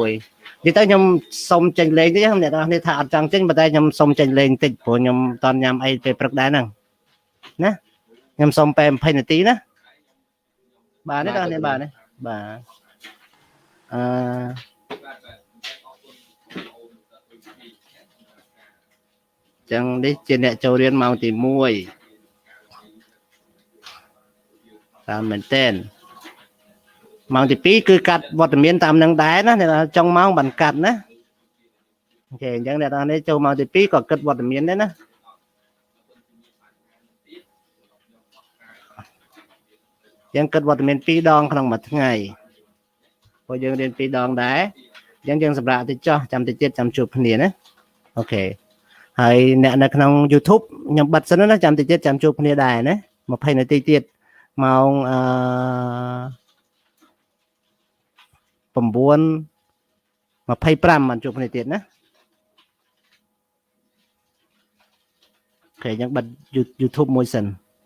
S1: និយាយទៅខ្ញុំសុំចេញលេងទេអ្នកនរគ្នាថាអត់ចង់ចេញប៉ុន្តែខ្ញុំសុំចេញលេងតិចព្រោះខ្ញុំមិនតាន់ញ៉ាំអីពេលព្រឹកដែរហ្នឹងណាខ្ញុំសុំពេល20នាទីណាបាទនេះដល់នេះបាទនេះបាទចឹងនេះជាអ្នកចូលរៀនម៉ោងទី1តាមមែនតើម៉ោងទី2គឺកាត់វត្តមានតាមនឹងដែរណាអ្នកចង់ម៉ោងបានកាត់ណាអូខេអញ្ចឹងអ្នកនរនេះចូលម៉ោងទី2ក៏គិតវត្តមានដែរណាយើងគិតវត្តមាន2ដងក្នុងមួយថ្ងៃព្រោះយើងរៀន2ដងដែរអញ្ចឹងយើងសម្រាប់តិចចោះចាំតិចទៀតចាំជួបគ្នាណាអូខេហើយអ្នកនៅក្នុង YouTube ខ្ញុំបិទសិនណាចាំតិចទៀតចាំជួបគ្នាដែរណា20នាទីទៀតម៉ោង9:25បានជួបគ្នាទៀតណាអូខេអញ្ចឹងបិទ YouTube មួយសិន